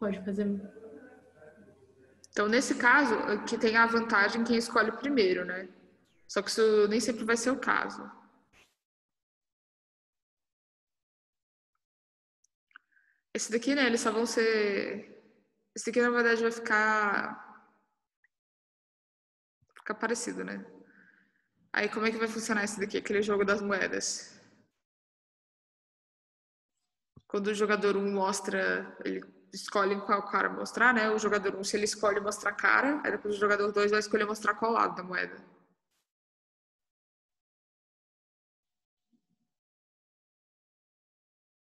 Pode fazer. Então, nesse caso, que tem a vantagem quem escolhe primeiro, né? Só que isso nem sempre vai ser o caso. Esse daqui, né, eles só vão ser... Esse daqui, na verdade, vai ficar parecido, né? Aí, como é que vai funcionar esse daqui? Aquele jogo das moedas. Quando o jogador 1 mostra... Ele escolhe qual cara mostrar, né? O jogador 1, se ele escolhe mostrar cara, aí depois o jogador 2 vai escolher mostrar qual lado da moeda.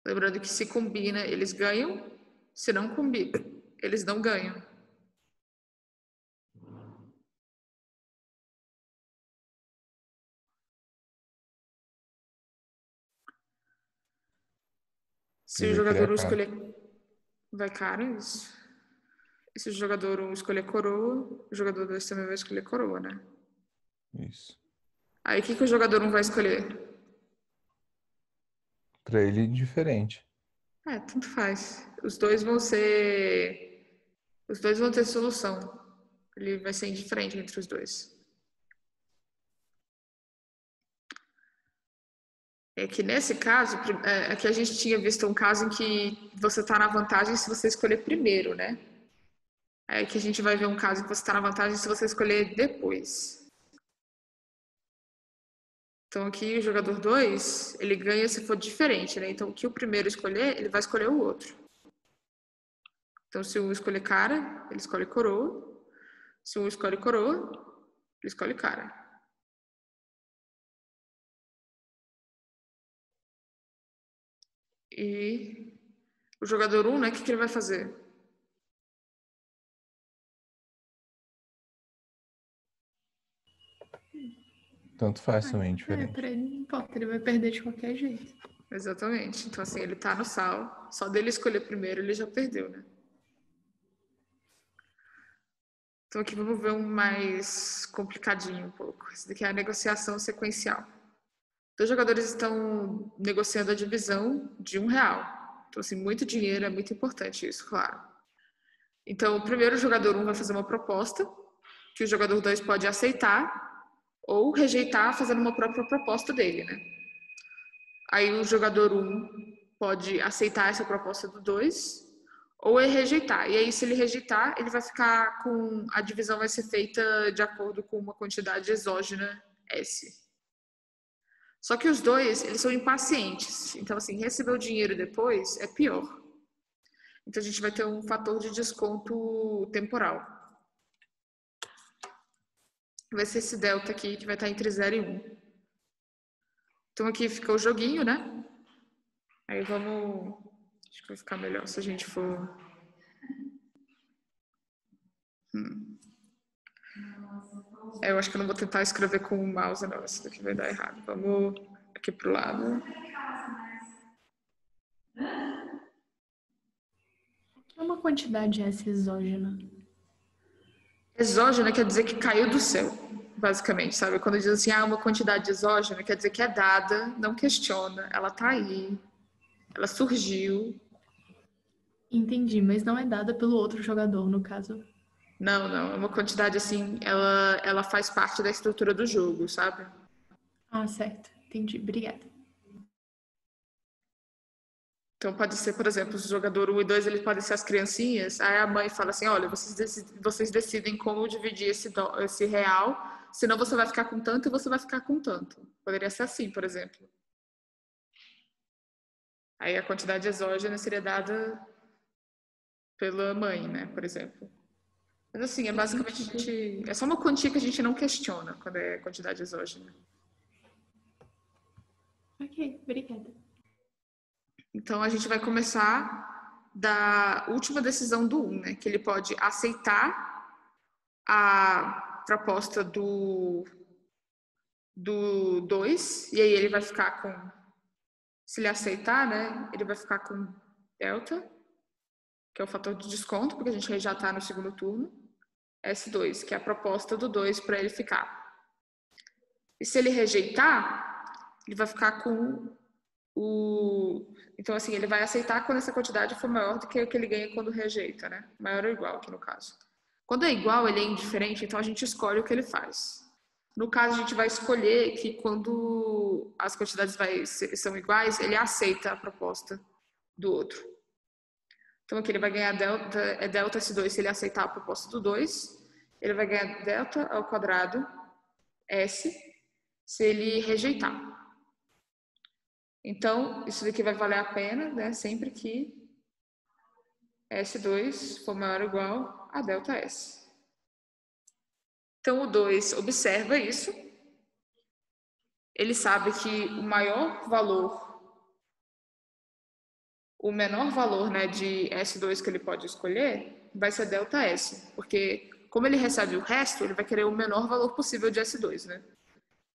Lembrando que se combina, eles ganham. Se não combina, eles não ganham. Se Ele o vai jogador querer 1 a cara. escolher... Vai cara, isso. E se o jogador 1 escolher coroa, o jogador 2 também vai escolher coroa, né? Isso. Aí o que o jogador 1 vai escolher? Pra ele, diferente. Tanto faz. Os dois vão ser... Os dois vão ter solução. Ele vai ser indiferente entre os dois. É que nesse caso, aqui a gente tinha visto um caso em que você tá na vantagem se você escolher primeiro, né? Aí que a gente vai ver um caso que você tá na vantagem se você escolher depois. Então aqui o jogador 2, ele ganha se for diferente, né? Então o que o primeiro escolher, ele vai escolher o outro. Então se um escolher cara, ele escolhe coroa. Se um escolhe coroa, ele escolhe cara. E o jogador 1, né? O que ele vai fazer? Tanto faz também, diferente. Pra ele não importa, ele vai perder de qualquer jeito. Exatamente. Então assim, ele tá no sal. Só dele escolher primeiro, ele já perdeu, né? Então aqui vamos ver um mais complicadinho um pouco. Esse daqui é a negociação sequencial. Dois jogadores estão negociando a divisão de R$ 1. Então, assim, muito dinheiro, é muito importante isso, claro. Então, o primeiro jogador 1 vai fazer uma proposta, que o jogador 2 pode aceitar ou rejeitar fazendo uma própria proposta dele, né? Aí o jogador 1 pode aceitar essa proposta do 2 ou rejeitar. E aí, se ele rejeitar, ele vai ficar com... A divisão vai ser feita de acordo com uma quantidade exógena S. Só que os dois, eles são impacientes. Então, assim, receber o dinheiro depois é pior. Então, a gente vai ter um fator de desconto temporal. Vai ser esse delta aqui, que vai estar entre 0 e 1. Então, aqui fica o joguinho, né? Aí vamos... Acho que vai ficar melhor se a gente for... eu acho que eu não vou tentar escrever com o mouse, não. Isso daqui vai dar errado. Vamos aqui pro lado. É uma quantidade essa exógena. Exógena quer dizer que caiu do céu, basicamente, sabe? Quando diz assim, uma quantidade exógena, quer dizer que é dada, não questiona, ela tá aí, ela surgiu. Entendi, mas não é dada pelo outro jogador, no caso. Não, não, é uma quantidade assim, ela faz parte da estrutura do jogo, sabe? Ah, certo. Entendi. Obrigada. Então, pode ser, por exemplo, o jogador 1 e 2, eles podem ser as criancinhas. Aí a mãe fala assim, olha, vocês decidem como dividir esse real, senão você vai ficar com tanto e você vai ficar com tanto. Poderia ser assim, por exemplo. Aí a quantidade exógena seria dada pela mãe, né, por exemplo. Mas assim, é basicamente... É só uma quantia que a gente não questiona quando é quantidade exógena. Ok, obrigada. Então, a gente vai começar da última decisão do 1, né? Que ele pode aceitar a proposta do 2, e aí ele vai ficar com... Se ele aceitar, né? Ele vai ficar com delta, que é o fator de desconto, porque a gente já está no segundo turno. S2, que é a proposta do 2 para ele ficar. E se ele rejeitar, ele vai ficar com Então, assim, ele vai aceitar quando essa quantidade for maior do que o que ele ganha quando rejeita, né? Maior ou igual, aqui no caso. Quando é igual, ele é indiferente, então a gente escolhe o que ele faz. No caso, a gente vai escolher que quando as quantidades são iguais, ele aceita a proposta do outro. Então, aqui ele vai ganhar delta S2 se ele aceitar a proposta do 2. Ele vai ganhar delta ao quadrado S se ele rejeitar. Então, isso daqui vai valer a pena, né? Sempre que S2 for maior ou igual a delta S. Então, o 2 observa isso. Ele sabe que o menor valor, né, de S2 que ele pode escolher vai ser delta S. Porque, como ele recebe o resto, ele vai querer o menor valor possível de S2, né?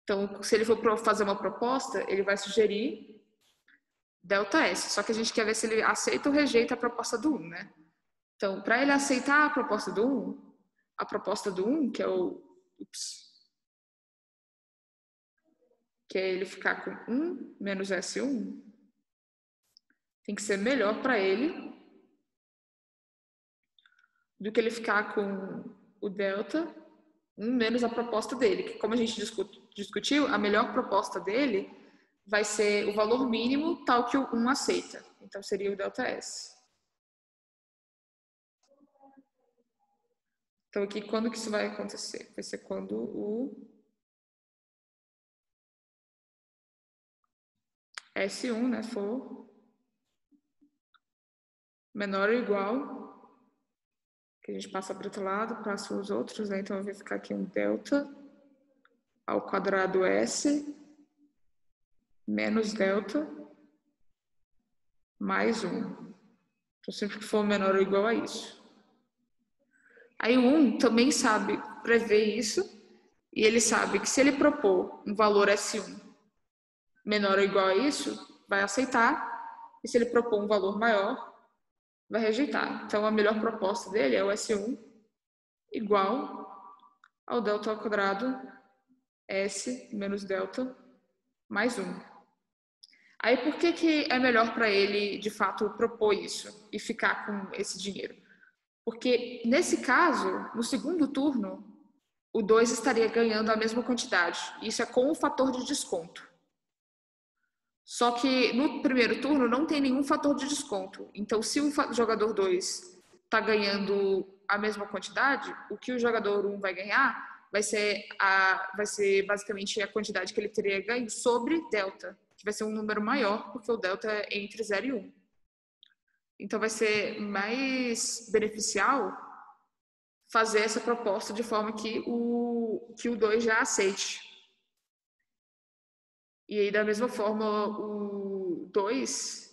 Então, se ele for fazer uma proposta, ele vai sugerir delta S. Só que a gente quer ver se ele aceita ou rejeita a proposta do 1, né? Então, para ele aceitar a proposta do 1, que é que é ele ficar com 1 menos S1, tem que ser melhor para ele do que ele ficar com o delta 1 menos a proposta dele. Que, como a gente discutiu, a melhor proposta dele vai ser o valor mínimo tal que o 1 aceita. Então, seria o delta S. Então, aqui, quando que isso vai acontecer? Vai ser quando o S1, né, for menor ou igual, que a gente passa para o outro lado, passa os outros, né? Então, vai ficar aqui um delta ao quadrado S menos delta mais 1. Então, sempre que for menor ou igual a isso. Aí o 1 também sabe prever isso, e ele sabe que se ele propor um valor S1 menor ou igual a isso, vai aceitar, e se ele propor um valor maior, vai rejeitar. Então, a melhor proposta dele é o S1 igual ao delta ao quadrado S menos delta mais 1. Aí, por que é melhor para ele, de fato, propor isso e ficar com esse dinheiro? Porque, nesse caso, no segundo turno, o 2 estaria ganhando a mesma quantidade. Isso é com o fator de desconto. Só que no primeiro turno não tem nenhum fator de desconto. Então, se o jogador 2 está ganhando a mesma quantidade, o que o jogador 1 vai ganhar vai ser basicamente a quantidade que ele teria ganho sobre delta, que vai ser um número maior, porque o delta é entre 0 e 1. Então, vai ser mais beneficial fazer essa proposta de forma que o 2 já aceite. E aí, da mesma forma, o 2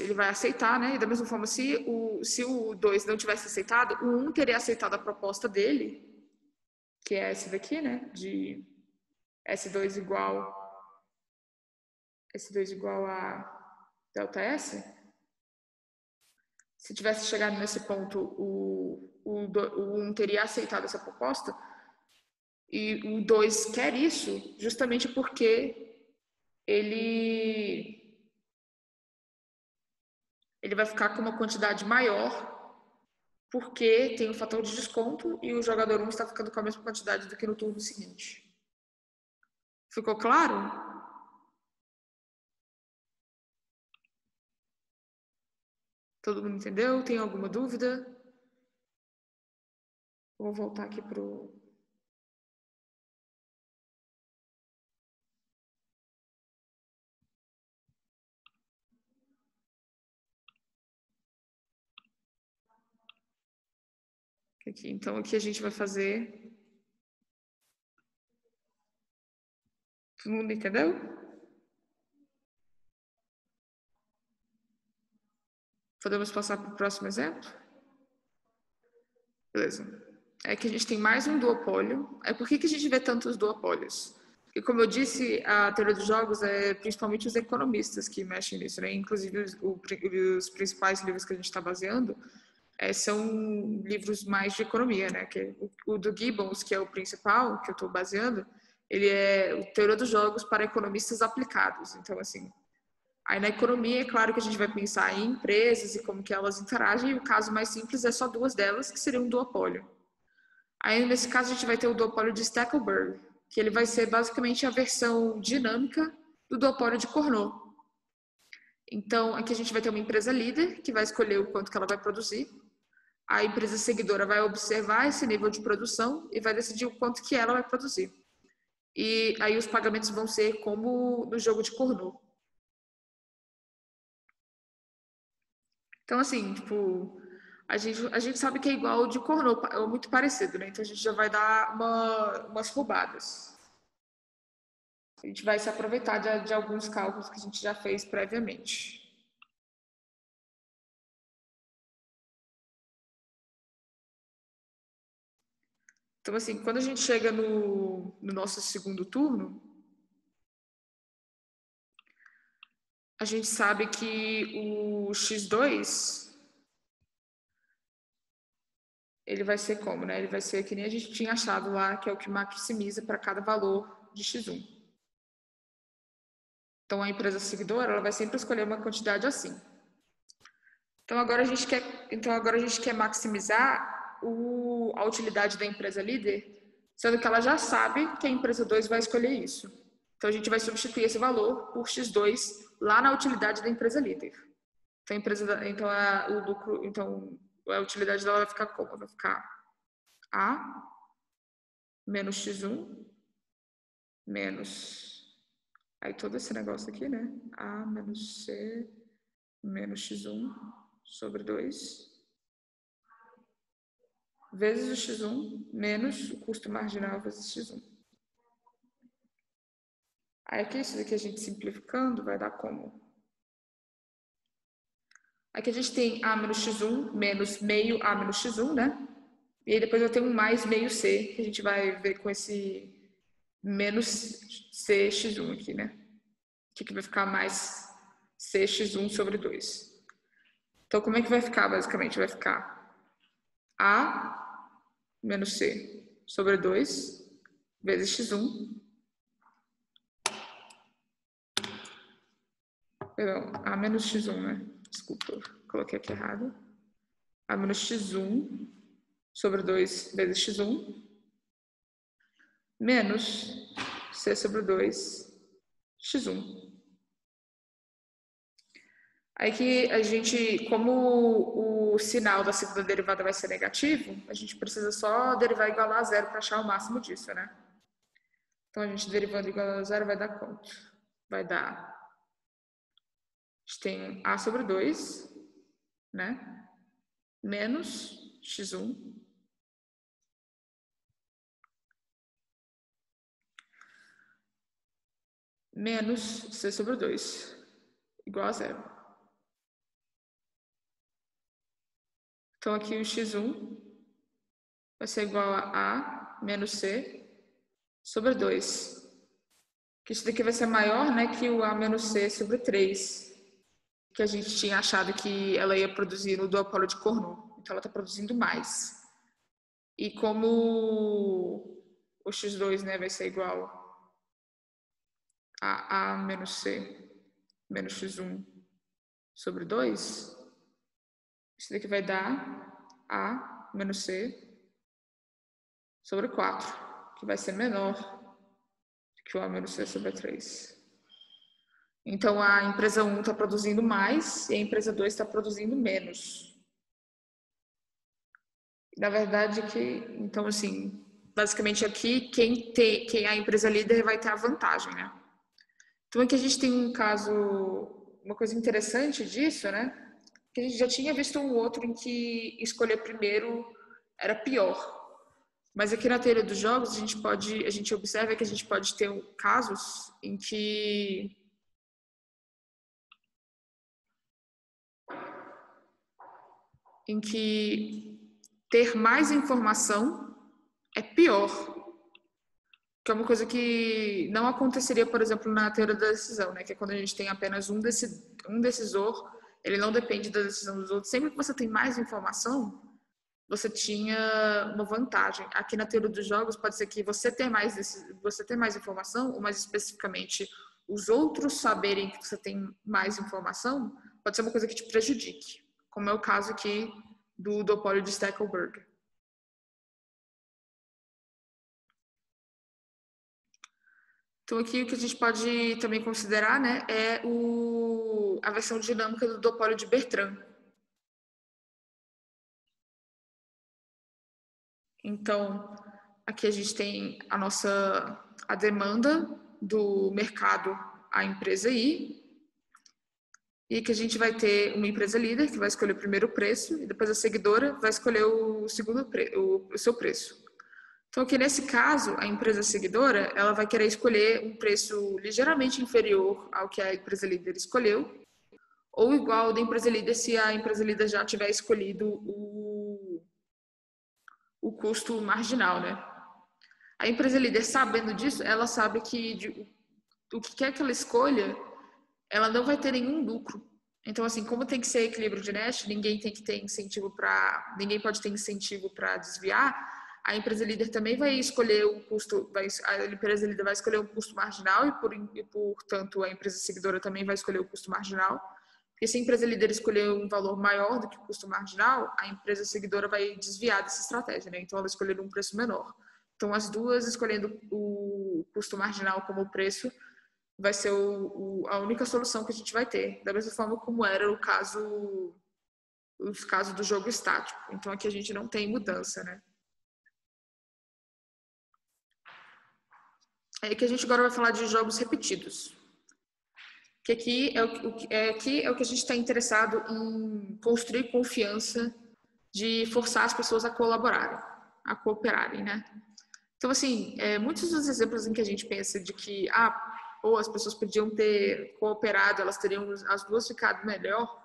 ele vai aceitar, né? E da mesma forma, se o 2 não tivesse aceitado, o 1 teria aceitado a proposta dele, que é essa daqui, né? De S2 igual a delta S. Se tivesse chegado nesse ponto, o 1 teria aceitado essa proposta. E o 2 quer isso justamente porque ele vai ficar com uma quantidade maior porque tem o fator de desconto e o jogador 1 está ficando com a mesma quantidade do que no turno seguinte. Ficou claro? Todo mundo entendeu? Tem alguma dúvida? Vou voltar aqui pro... Aqui. Então, aqui a gente vai fazer... Todo mundo entendeu? Podemos passar para o próximo exemplo? Beleza. É que a gente tem mais um duopólio. Por que a gente vê tantos duopólios? Porque, como eu disse, a teoria dos jogos é principalmente os economistas que mexem nisso, né? Inclusive, os principais livros que a gente está baseando são livros mais de economia, né? Que o do Gibbons, que é o principal, que eu estou baseando, ele é o teoria dos jogos para economistas aplicados. Então, assim, aí na economia, é claro que a gente vai pensar em empresas e como que elas interagem, e o caso mais simples é só duas delas, que seriam um duopólio. Aí, nesse caso, a gente vai ter o duopólio de Stackelberg, que ele vai ser basicamente a versão dinâmica do duopólio de Cournot. Então, aqui a gente vai ter uma empresa líder, que vai escolher o quanto que ela vai produzir. A empresa seguidora vai observar esse nível de produção e vai decidir o quanto que ela vai produzir. E aí os pagamentos vão ser como no jogo de Cournot. Então, assim, tipo, a gente sabe que é igual ao de Cournot, é muito parecido, né? Então, a gente já vai dar umas roubadas. A gente vai se aproveitar de alguns cálculos que a gente já fez previamente. Então, assim, quando a gente chega no nosso segundo turno, a gente sabe que o X2, ele vai ser como, né? Ele vai ser que nem a gente tinha achado lá, que é o que maximiza para cada valor de X1. Então, a empresa seguidora, ela vai sempre escolher uma quantidade assim. Então, agora a gente quer maximizar a utilidade da empresa líder, sendo que ela já sabe que a empresa 2 vai escolher isso. Então, a gente vai substituir esse valor por X2 lá na utilidade da empresa líder. Então, a utilidade dela vai ficar como? Vai ficar A menos X1 menos... Aí todo esse negócio aqui, né? A menos C menos X1 sobre 2 vezes o X1 menos o custo marginal vezes X1. Aí aqui, isso daqui a gente simplificando vai dar como? Aqui a gente tem A menos X1 menos meio A menos X1, né? E aí depois eu tenho um mais meio C, que a gente vai ver com esse menos CX1 aqui, né? Que vai ficar mais CX1 sobre 2. Então, como é que vai ficar, basicamente? Vai ficar A menos C sobre 2 vezes X1. Perdão, A menos X1, né? Desculpa, coloquei aqui errado. A menos X1 sobre 2 vezes X1 menos C sobre 2 X1. Aí que a gente, como o sinal da segunda derivada vai ser negativo, a gente precisa só derivar igual a zero para achar o máximo disso, né? Então, a gente derivando igual a zero vai dar quanto? Vai dar... A gente tem A sobre 2, né? Menos X1. Menos C sobre 2. Igual a zero. Então, aqui o X1 vai ser igual a menos C sobre 2. Que isso daqui vai ser maior, né, que o A menos C sobre 3. Que a gente tinha achado que ela ia produzir no duopólio de Cournot. Então, ela está produzindo mais. E como o X2, né, vai ser igual a A menos C menos X1 sobre 2, isso daqui vai dar A menos C sobre 4, que vai ser menor que o A menos C sobre 3. Então, a empresa 1 está produzindo mais e a empresa 2 está produzindo menos. Na verdade, então, assim, basicamente aqui, quem é a empresa líder vai ter a vantagem, né? Então, aqui a gente tem um caso, uma coisa interessante disso, né? Que a gente já tinha visto um outro em que escolher primeiro era pior. Mas aqui na teoria dos jogos, a gente observa que a gente pode ter casos em que ter mais informação é pior. Que é uma coisa que não aconteceria, por exemplo, na teoria da decisão, né? Que é quando a gente tem apenas um decisor, ele não depende da decisão dos outros. Sempre que você tem mais informação, você tinha uma vantagem. Aqui na teoria dos jogos, pode ser que você ter mais informação, ou mais especificamente, os outros saberem que você tem mais informação, pode ser uma coisa que te prejudique, como é o caso aqui do duopólio de Stackelberg. Então, aqui o que a gente pode também considerar, né, é a versão dinâmica do duopólio de Bertrand. Então, aqui a gente tem a demanda do mercado à empresa I, e que a gente vai ter uma empresa líder que vai escolher o primeiro preço e depois a seguidora vai escolher o seu preço. Então, aqui nesse caso, a empresa seguidora, ela vai querer escolher um preço ligeiramente inferior ao que a empresa líder escolheu, ou igual ao da empresa líder se a empresa líder já tiver escolhido o custo marginal, né? A empresa líder, sabendo disso, ela sabe que o que quer que ela escolha, ela não vai ter nenhum lucro. Então, assim, como tem que ser equilíbrio de Nash, ninguém pode ter incentivo para desviar. A empresa líder também vai escolher um custo, a empresa líder vai escolher um custo marginal e, portanto, a empresa seguidora também vai escolher o custo marginal. Porque se a empresa líder escolher um valor maior do que o custo marginal, a empresa seguidora vai desviar dessa estratégia, né? Então, ela escolher um preço menor. Então, as duas escolhendo o custo marginal como preço vai ser a única solução que a gente vai ter. Da mesma forma como era os casos do jogo estático. Então, aqui a gente não tem mudança, né? É que a gente agora vai falar de jogos repetidos. Que aqui é o que a gente está interessado em construir confiança, de forçar as pessoas a colaborarem, a cooperarem, né? Então, assim, muitos dos exemplos em que a gente pensa de que as pessoas podiam ter cooperado, elas teriam as duas ficado melhor,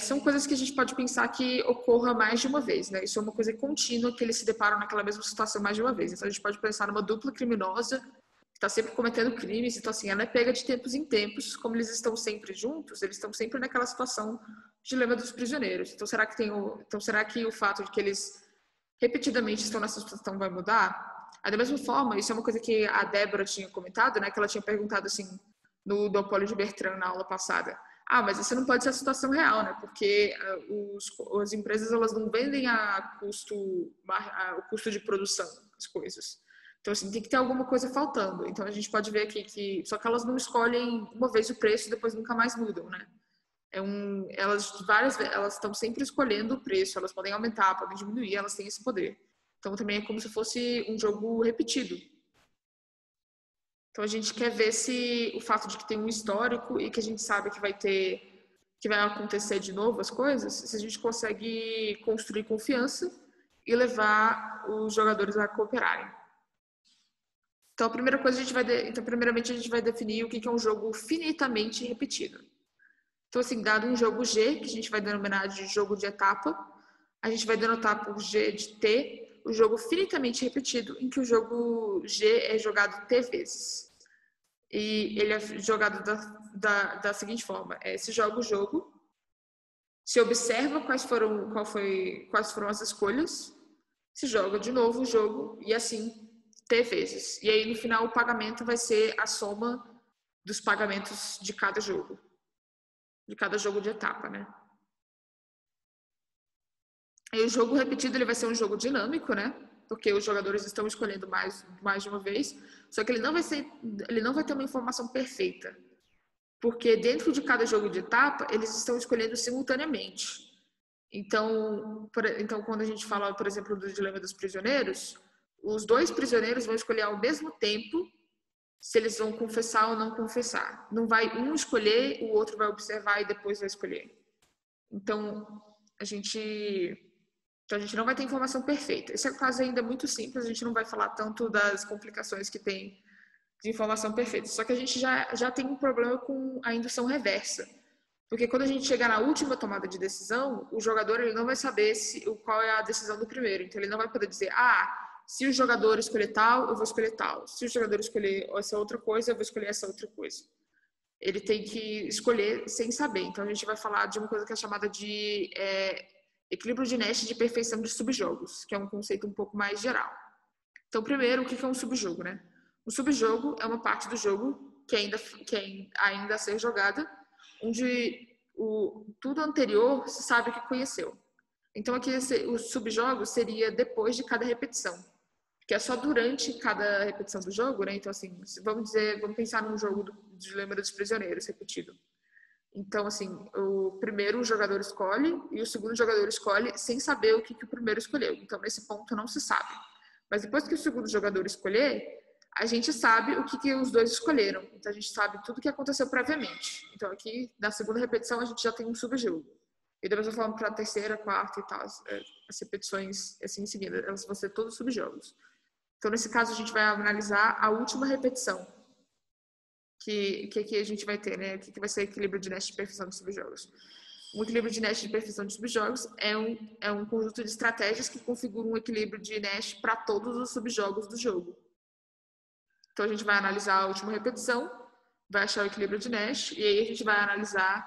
são coisas que a gente pode pensar que ocorra mais de uma vez, né? Isso é uma coisa contínua, que eles se deparam naquela mesma situação mais de uma vez. Então, a gente pode pensar numa dupla criminosa que está sempre cometendo crimes. Então, assim, ela é pega de tempos em tempos. Como eles estão sempre juntos, eles estão sempre naquela situação de dilema dos prisioneiros. Então, será que o fato de que eles repetidamente estão nessa situação vai mudar? Da mesma forma, isso é uma coisa que a Débora tinha comentado, né? Que ela tinha perguntado, assim, no duopólio de Bertrand na aula passada. Mas essa não pode ser a situação real, né? Porque as empresas, elas não vendem o custo de produção, as coisas. Então, assim, tem que ter alguma coisa faltando. Então, a gente pode ver aqui só que elas não escolhem uma vez o preço e depois nunca mais mudam, né? Elas estão sempre escolhendo o preço. Elas podem aumentar, podem diminuir, elas têm esse poder. Então, também é como se fosse um jogo repetido. Então, a gente quer ver se o fato de que tem um histórico e que a gente sabe que vai acontecer de novo as coisas, se a gente consegue construir confiança e levar os jogadores a cooperarem. Então, primeiramente, a gente vai definir o que é um jogo finitamente repetido. Então, assim, dado um jogo G, que a gente vai denominar de jogo de etapa, a gente vai denotar por G de T o jogo finitamente repetido, em que o jogo G é jogado T vezes. E ele é jogado da seguinte forma: se joga o jogo, se observa quais foram as escolhas, se joga de novo o jogo e assim T vezes. E aí no final o pagamento vai ser a soma dos pagamentos de cada jogo de etapa, né? E o jogo repetido ele vai ser um jogo dinâmico, né? Porque os jogadores estão escolhendo mais de uma vez, só que ele não vai ter uma informação perfeita. porque dentro de cada jogo de etapa, eles estão escolhendo simultaneamente. Então, quando a gente fala, por exemplo, do Dilema dos Prisioneiros, os 2 prisioneiros vão escolher ao mesmo tempo se eles vão confessar ou não confessar. Não vai um escolher, o outro vai observar e depois vai escolher. Então, a gente não vai ter informação perfeita. Esse é um caso ainda muito simples, a gente não vai falar tanto das complicações que tem de informação perfeita. Só que a gente já tem um problema com a indução reversa. Porque quando a gente chegar na última tomada de decisão, o jogador ele não vai saber qual é a decisão do primeiro. Então, ele não vai poder dizer, se o jogador escolher tal, eu vou escolher tal. Se o jogador escolher essa outra coisa, eu vou escolher essa outra coisa. Ele tem que escolher sem saber. Então, a gente vai falar de uma coisa que é chamada de equilíbrio de Nash de perfeição de subjogos, que é um conceito um pouco mais geral. Então, primeiro, o que é um subjogo, né? Um subjogo é uma parte do jogo que ainda a ser jogada, onde tudo anterior se sabe que conheceu. Então, aqui o subjogo seria depois de cada repetição, que é só durante cada repetição do jogo, né? Então, assim, vamos pensar num jogo do Dilema dos Prisioneiros repetido. Então, assim, o primeiro jogador escolhe e o segundo jogador escolhe sem saber o que o primeiro escolheu. Então, nesse ponto, não se sabe. Mas depois que o segundo jogador escolher, a gente sabe o que os 2 escolheram. Então, a gente sabe tudo o que aconteceu previamente. Então, aqui, na segunda repetição, a gente já tem um subjogo. E depois eu falo para a terceira, quarta e tal. As repetições, assim, em seguida, elas vão ser todos subjogos. Então, nesse caso, a gente vai analisar a última repetição. Que a gente vai ter, né? O que vai ser equilíbrio de Nash de perfeição de subjogos. Um equilíbrio de Nash de perfeição de subjogos é um conjunto de estratégias que configuram um equilíbrio de Nash para todos os subjogos do jogo. Então, a gente vai analisar a última repetição, vai achar o equilíbrio de Nash, e aí a gente vai analisar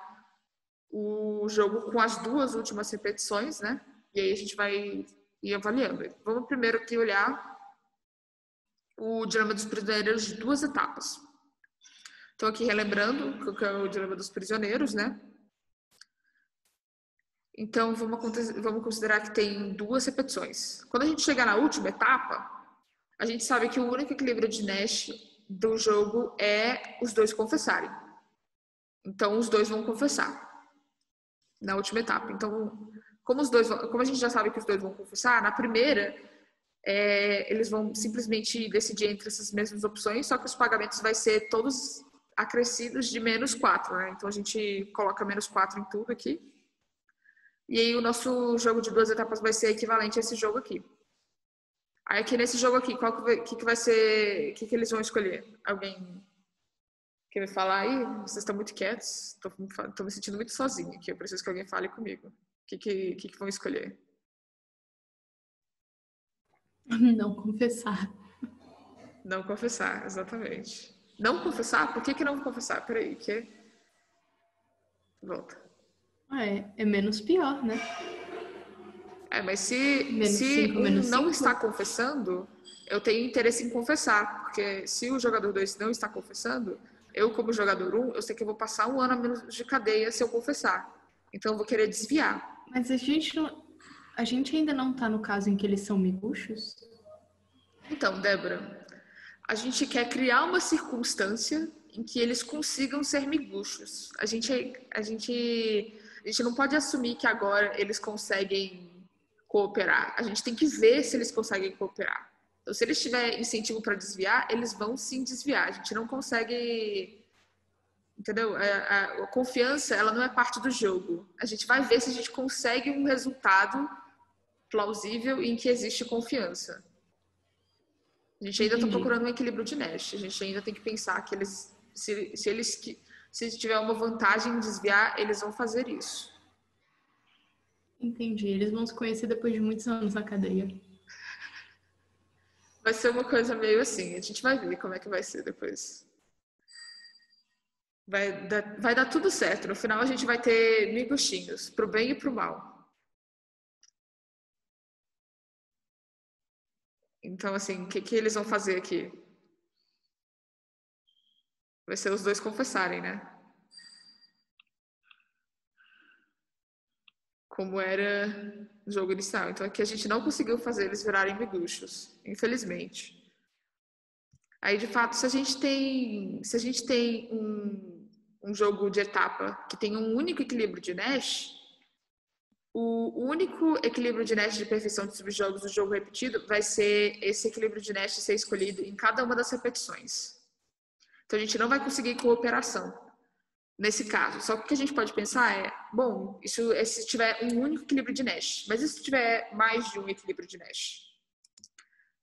o jogo com as 2 últimas repetições, né? E aí a gente vai ir avaliando. Vamos primeiro aqui olhar o Dilema dos Prisioneiros de 2 etapas. Então, aqui relembrando que é o Dilema dos Prisioneiros, né? Então, vamos considerar que tem 2 repetições. Quando a gente chegar na última etapa, a gente sabe que o único equilíbrio de Nash do jogo é os 2 confessarem. Então, os 2 vão confessar na última etapa. Então, como a gente já sabe que os 2 vão confessar, na primeira, eles vão simplesmente decidir entre essas mesmas opções, só que os pagamentos vai ser todos acrescidos de -4, né? Então, a gente coloca -4 em tudo aqui. E aí, o nosso jogo de 2 etapas vai ser equivalente a esse jogo aqui. Aí, aqui nesse jogo aqui, que vai ser... O que eles vão escolher? Alguém quer me falar aí? Vocês estão muito quietos. Estou me sentindo muito sozinha aqui. Eu preciso que alguém fale comigo. O que vão escolher? Não confessar. Não confessar, exatamente. Não confessar? Por que não confessar? Peraí, Volta. É menos pior, né? Mas se não está confessando, eu tenho interesse em confessar. Porque se o jogador 2 não está confessando, eu, como jogador 1, eu sei que eu vou passar 1 ano a menos de cadeia se eu confessar. Então, eu vou querer desviar. Mas a gente ainda não tá no caso em que eles são miguxos? Então, Débora, a gente quer criar uma circunstância em que eles consigam ser miguxos. A gente não pode assumir que agora eles conseguem cooperar. A gente tem que ver se eles conseguem cooperar. Então, se eles tiverem incentivo para desviar, eles vão sim desviar. A gente não consegue... Entendeu? A confiança, ela não é parte do jogo. A gente vai ver se a gente consegue um resultado plausível em que existe confiança. A gente ainda está procurando um equilíbrio de Nash. A gente ainda tem que pensar que se tiver uma vantagem em desviar, eles vão fazer isso. Entendi. Eles vão se conhecer depois de muitos anos na cadeia. Vai ser uma coisa meio assim. A gente vai ver como é que vai ser depois. Vai dar tudo certo. No final, a gente vai ter miguxinhos, pro bem e pro mal. Então, assim, o que eles vão fazer aqui? Vai ser os 2 confessarem, né? Como era no jogo inicial. Então, aqui a gente não conseguiu fazer eles virarem miguxos, infelizmente. Aí, de fato, se a gente tem um jogo de etapa que tem um único equilíbrio de Nash, o único equilíbrio de Nash de perfeição de subjogos do jogo repetido vai ser esse equilíbrio de Nash ser escolhido em cada uma das repetições. Então, a gente não vai conseguir cooperação nesse caso. Só que o que a gente pode pensar é, bom, isso é se tiver um único equilíbrio de Nash, mas e se tiver mais de um equilíbrio de Nash?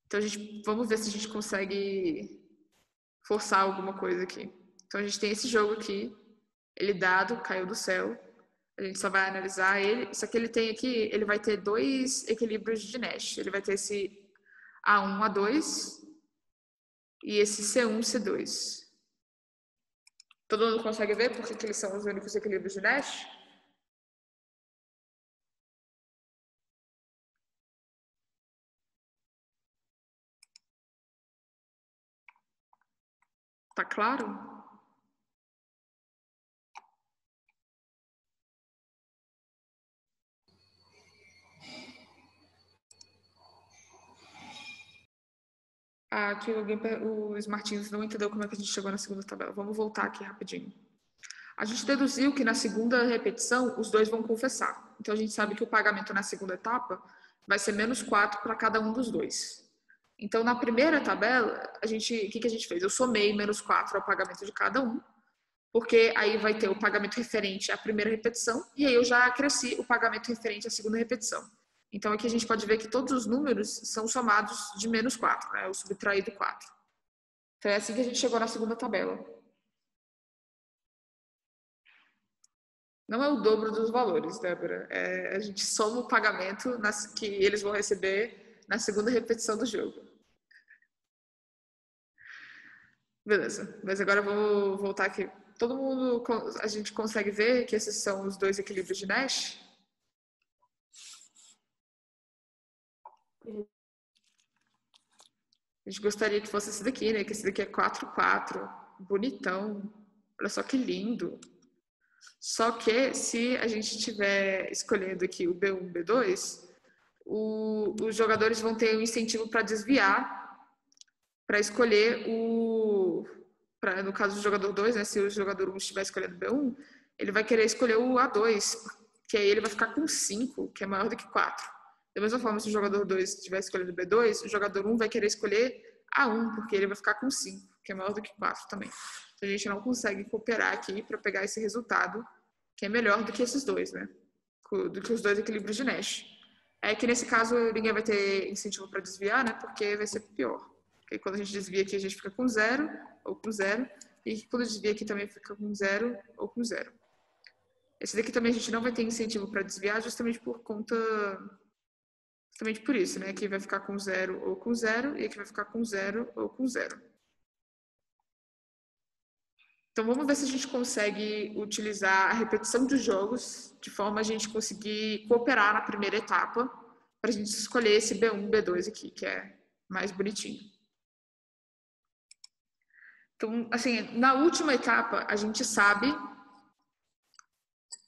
Então, vamos ver se a gente consegue forçar alguma coisa aqui. Então, a gente tem esse jogo aqui, ele dado, caiu do céu. A gente só vai analisar ele. Só que ele tem aqui, ele vai ter dois equilíbrios de Nash. Ele vai ter esse A1, A2 e esse C1, C2. Todo mundo consegue ver por que eles são os únicos equilíbrios de Nash? Tá claro? Aqui os Martins não entendeu como é que a gente chegou na segunda tabela. Vamos voltar aqui rapidinho. A gente deduziu que na segunda repetição os dois vão confessar. Então a gente sabe que o pagamento na segunda etapa vai ser -4 para cada um dos dois. Então na primeira tabela, o que a gente fez? Eu somei -4 ao pagamento de cada um, porque aí vai ter o pagamento referente à primeira repetição e aí eu já acresci o pagamento referente à segunda repetição. Então, aqui a gente pode ver que todos os números são somados de -4, né? O subtraído 4. Então, é assim que a gente chegou na segunda tabela. Não é o dobro dos valores, Débora. A gente soma o pagamento que eles vão receber na segunda repetição do jogo. Beleza. Mas agora vamos voltar aqui. Todo mundo, a gente consegue ver que esses são os dois equilíbrios de Nash? A gente gostaria que fosse esse daqui, né? Que esse daqui é 4, 4. Bonitão. Olha só que lindo. Só que se a gente estiver escolhendo aqui o B1, B2, os jogadores vão ter um incentivo para desviar, para escolher no caso do jogador 2, né? Se o jogador 1 estiver escolhendo B1, ele vai querer escolher o A2, que aí ele vai ficar com 5, que é maior do que 4. Da mesma forma, se o jogador 2 estiver escolhendo B2, o jogador 1 vai querer escolher A1, porque ele vai ficar com 5, que é maior do que 4 também. Então, a gente não consegue cooperar aqui para pegar esse resultado, que é melhor do que esses dois, né? Do que os dois equilíbrios de Nash. É que nesse caso, ninguém vai ter incentivo para desviar, né? Porque vai ser pior. Porque quando a gente desvia aqui, a gente fica com 0 ou com 0. E quando desvia aqui também fica com 0 ou com 0. Esse daqui também a gente não vai ter incentivo para desviar, justamente por conta... Justamente por isso, né? Aqui vai ficar com 0 ou com 0, e aqui vai ficar com 0 ou com 0. Então, vamos ver se a gente consegue utilizar a repetição dos jogos de forma a gente conseguir cooperar na primeira etapa para a gente escolher esse B1, B2 aqui, que é mais bonitinho. Então, assim, na última etapa, a gente sabe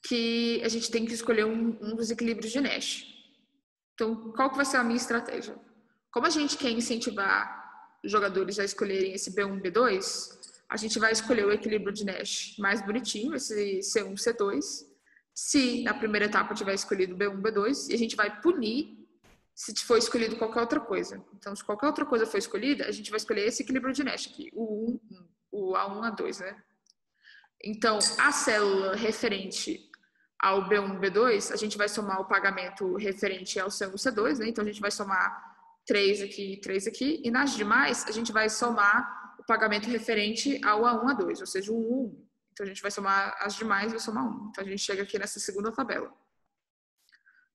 que a gente tem que escolher um dos equilíbrios de Nash. Então, qual que vai ser a minha estratégia? Como a gente quer incentivar os jogadores a escolherem esse B1, B2, a gente vai escolher o equilíbrio de Nash mais bonitinho, esse C1, C2. Se na primeira etapa tiver escolhido B1, B2, e a gente vai punir se for escolhido qualquer outra coisa. Então, se qualquer outra coisa for escolhida, a gente vai escolher esse equilíbrio de Nash aqui, o A1, A2, né? Então, a célula referente ao B1, B2, a gente vai somar o pagamento referente ao C1, C2, né? Então, a gente vai somar 3 aqui e 3 aqui. E nas demais, a gente vai somar o pagamento referente ao A1, A2, ou seja, o 1, 1. Então, a gente vai somar as demais e vai somar 1. Então, a gente chega aqui nessa segunda tabela.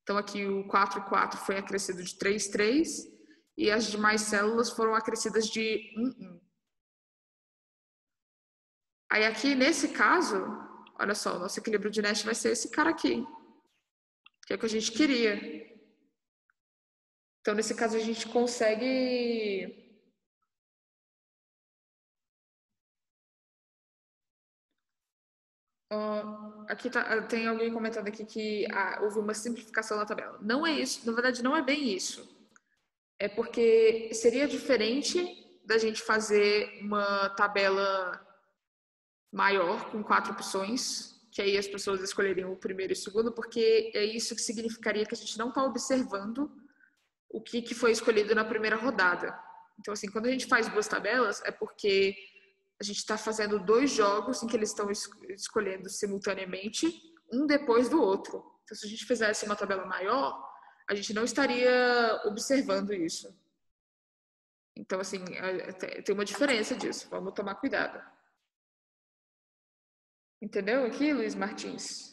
Então, aqui o 4, 4 foi acrescido de 3, 3. E as demais células foram acrescidas de 1, 1. Aí, aqui, nesse caso... Olha só, o nosso equilíbrio de Nash vai ser esse cara aqui, que é o que a gente queria. Então, nesse caso, a gente consegue... Aqui tem alguém comentando aqui que houve uma simplificação na tabela. Não é isso, na verdade, não é bem isso. É porque seria diferente da gente fazer uma tabela maior, com 4 opções, que aí as pessoas escolheriam o primeiro e o segundo, porque é isso que significaria que a gente não está observando o que foi escolhido na primeira rodada. Então, assim, quando a gente faz 2 tabelas, é porque a gente está fazendo 2 jogos em que eles estão escolhendo simultaneamente, um depois do outro. Então, se a gente fizesse uma tabela maior, a gente não estaria observando isso. Então, assim, tem uma diferença disso. Vamos tomar cuidado. Entendeu aqui, Luiz Martins?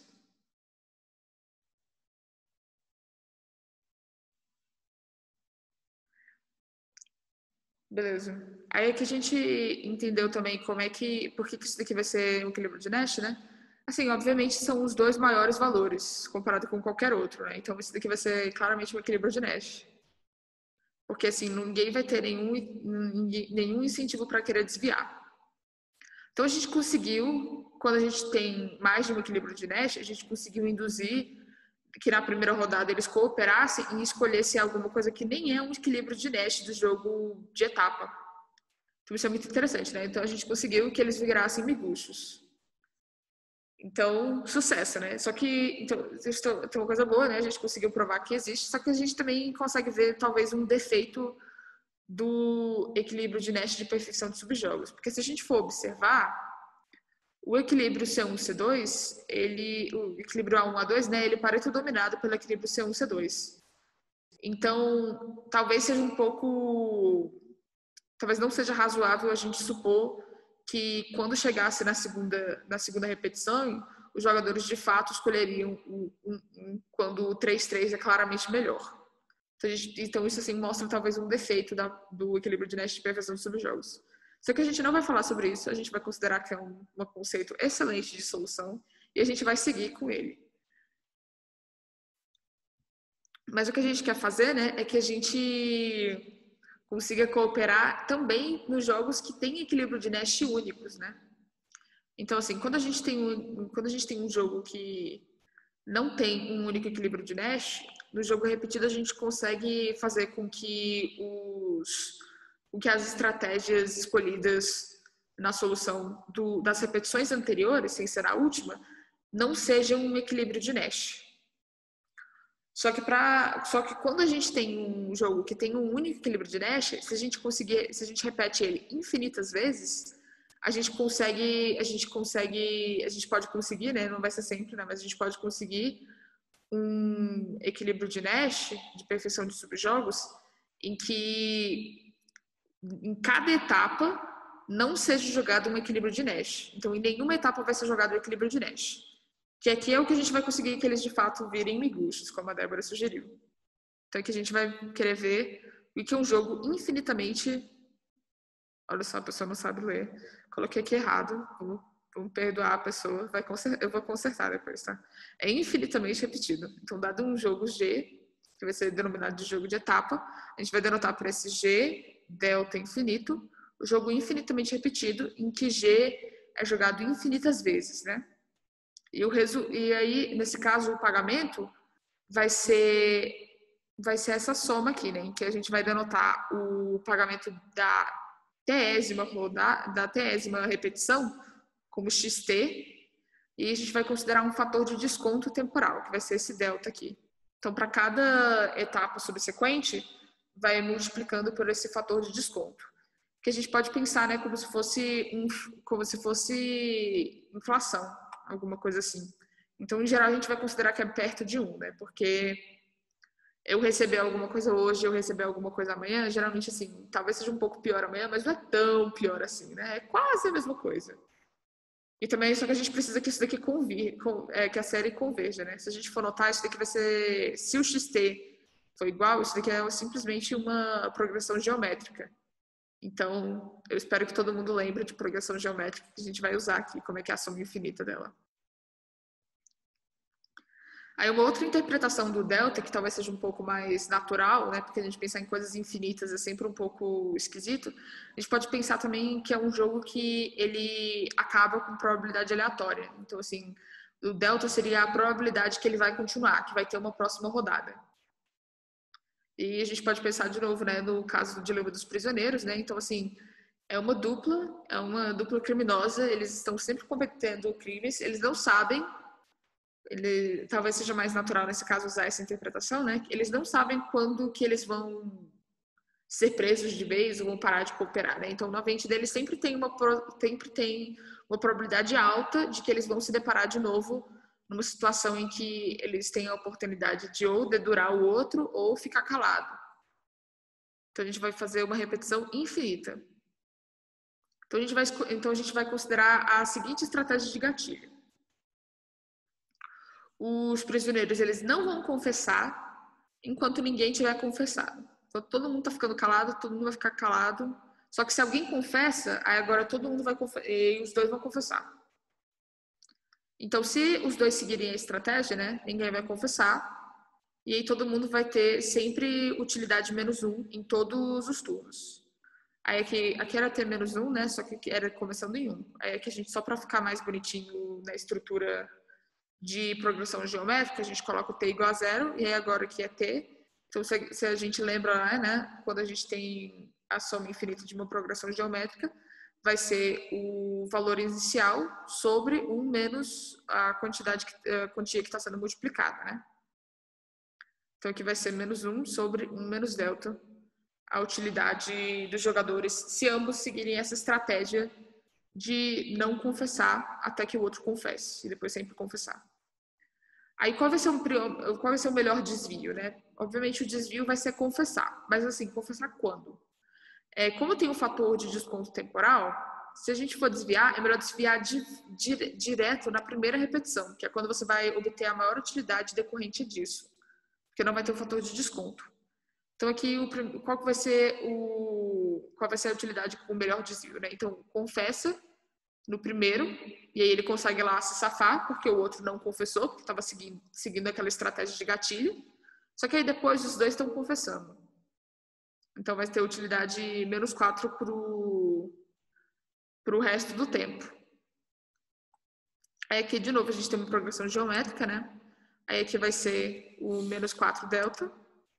Beleza. Aí é que a gente entendeu também por que isso daqui vai ser um equilíbrio de Nash, né? Assim, obviamente são os 2 maiores valores comparado com qualquer outro, né? Então isso daqui vai ser claramente um equilíbrio de Nash. Porque assim, ninguém vai ter nenhum incentivo para querer desviar. Então a gente conseguiu, quando a gente tem mais de um equilíbrio de Nash, a gente conseguiu induzir que na primeira rodada eles cooperassem e escolhessem alguma coisa que nem é um equilíbrio de Nash do jogo de etapa. Então isso é muito interessante, né? Então a gente conseguiu que eles virassem miguxos. Então, sucesso, né? Só que então, tem uma coisa boa, né? A gente conseguiu provar que existe, só que a gente também consegue ver talvez um defeito do equilíbrio de Nash de perfeição de subjogos. Porque se a gente for observar, o equilíbrio C1, C2, o equilíbrio A1, A2, né, ele parece dominado pelo equilíbrio C1, C2. Então, talvez não seja razoável a gente supor que quando chegasse na segunda repetição, os jogadores de fato escolheriam quando o 3-3 é claramente melhor. Então isso assim mostra talvez um defeito do equilíbrio de Nash de perfeição de subjogos. Só que a gente não vai falar sobre isso, a gente vai considerar que é um conceito excelente de solução e a gente vai seguir com ele. Mas o que a gente quer fazer, né, é que a gente consiga cooperar também nos jogos que têm equilíbrio de Nash únicos, né? Então, assim, quando a gente tem um jogo que não tem um único equilíbrio de Nash, no jogo repetido a gente consegue fazer com que as estratégias escolhidas na solução das repetições anteriores, sem ser a última, não sejam um equilíbrio de Nash. Só que quando a gente tem um jogo que tem um único equilíbrio de Nash, se a gente repete ele infinitas vezes, a gente pode conseguir, né? Não vai ser sempre, né? Mas a gente pode conseguir um equilíbrio de Nash, de perfeição de subjogos, em que em cada etapa não seja jogado um equilíbrio de Nash. Então, em nenhuma etapa vai ser jogado um equilíbrio de Nash. Que aqui é o que a gente vai conseguir que eles de fato virem miguxos, como a Débora sugeriu. Então aqui a gente vai querer ver o que é um jogo infinitamente... Olha só, a pessoa não sabe ler. Coloquei aqui errado. Vamos perdoar a pessoa. Eu vou consertar depois, tá? É infinitamente repetido. Então, dado um jogo G, que vai ser denominado de jogo de etapa, a gente vai denotar por esse G, delta infinito, o jogo infinitamente repetido, em que G é jogado infinitas vezes, né? E aí, nesse caso, o pagamento vai ser essa soma aqui, né? Em que a gente vai denotar o pagamento da teésima repetição como XT, e a gente vai considerar um fator de desconto temporal, que vai ser esse delta aqui. Então, para cada etapa subsequente, vai multiplicando por esse fator de desconto. Que a gente pode pensar, né, como se fosse inflação, alguma coisa assim. Então, em geral, a gente vai considerar que é perto de 1, né? Porque eu receber alguma coisa hoje, eu receber alguma coisa amanhã, geralmente, assim, talvez seja um pouco pior amanhã, mas não é tão pior assim, né? É quase a mesma coisa. E também, só que a gente precisa que isso daqui que a série converja, né? Se a gente for notar, isso daqui vai ser... Se o XT for igual, isso daqui é simplesmente uma progressão geométrica. Então, eu espero que todo mundo lembre de progressão geométrica que a gente vai usar aqui, como é que é a soma infinita dela. Aí uma outra interpretação do delta, que talvez seja um pouco mais natural, né, porque a gente pensar em coisas infinitas é sempre um pouco esquisito, a gente pode pensar também que é um jogo que ele acaba com probabilidade aleatória. Então, assim, o delta seria a probabilidade que ele vai continuar, que vai ter uma próxima rodada. E a gente pode pensar de novo, né, no caso do Dilema dos Prisioneiros, né? Então, assim, é uma dupla criminosa, eles estão sempre cometendo crimes, eles não sabem, talvez seja mais natural nesse caso usar essa interpretação, né? Eles não sabem quando que eles vão ser presos de vez ou vão parar de cooperar, né? Então, na mente deles sempre tem uma probabilidade alta de que eles vão se deparar de novo numa situação em que eles têm a oportunidade de ou dedurar o outro ou ficar calado. Então, a gente vai fazer uma repetição infinita. Então, a gente vai considerar a seguinte estratégia de gatilho. Os prisioneiros, eles não vão confessar enquanto ninguém tiver confessado. Então, todo mundo tá ficando calado, todo mundo vai ficar calado. Só que se alguém confessa, aí agora todo mundo vai confessar, e os dois vão confessar. Então, se os dois seguirem a estratégia, né, ninguém vai confessar, e aí todo mundo vai ter sempre utilidade -1 em todos os turnos. Aí aqui era ter -1, né, só que era começando em 1. Aí aqui a gente, só para ficar mais bonitinho na estrutura de progressão geométrica, a gente coloca o t igual a 0, e aí agora aqui é t. Então, se a gente lembra, né, quando a gente tem a soma infinita de uma progressão geométrica, vai ser o valor inicial sobre 1 menos a quantia que está sendo multiplicada, né? Então, aqui vai ser -1 sobre 1 menos delta, a utilidade dos jogadores, se ambos seguirem essa estratégia de não confessar até que o outro confesse, e depois sempre confessar. Aí, qual vai ser o melhor desvio, né? Obviamente, o desvio vai ser confessar. Mas, assim, confessar quando? Como tem um fator de desconto temporal, se a gente for desviar, é melhor desviar direto na primeira repetição, que é quando você vai obter a maior utilidade decorrente disso. Porque não vai ter um fator de desconto. Então, aqui, qual vai ser a utilidade com o melhor desvio, né? Então, confessa no primeiro, e aí ele consegue lá se safar, porque o outro não confessou, porque estava seguindo aquela estratégia de gatilho. Só que aí depois os dois estão confessando. Então vai ter utilidade -4 pro resto do tempo. Aí aqui, de novo, a gente tem uma progressão geométrica, né? Aí aqui vai ser o -4 delta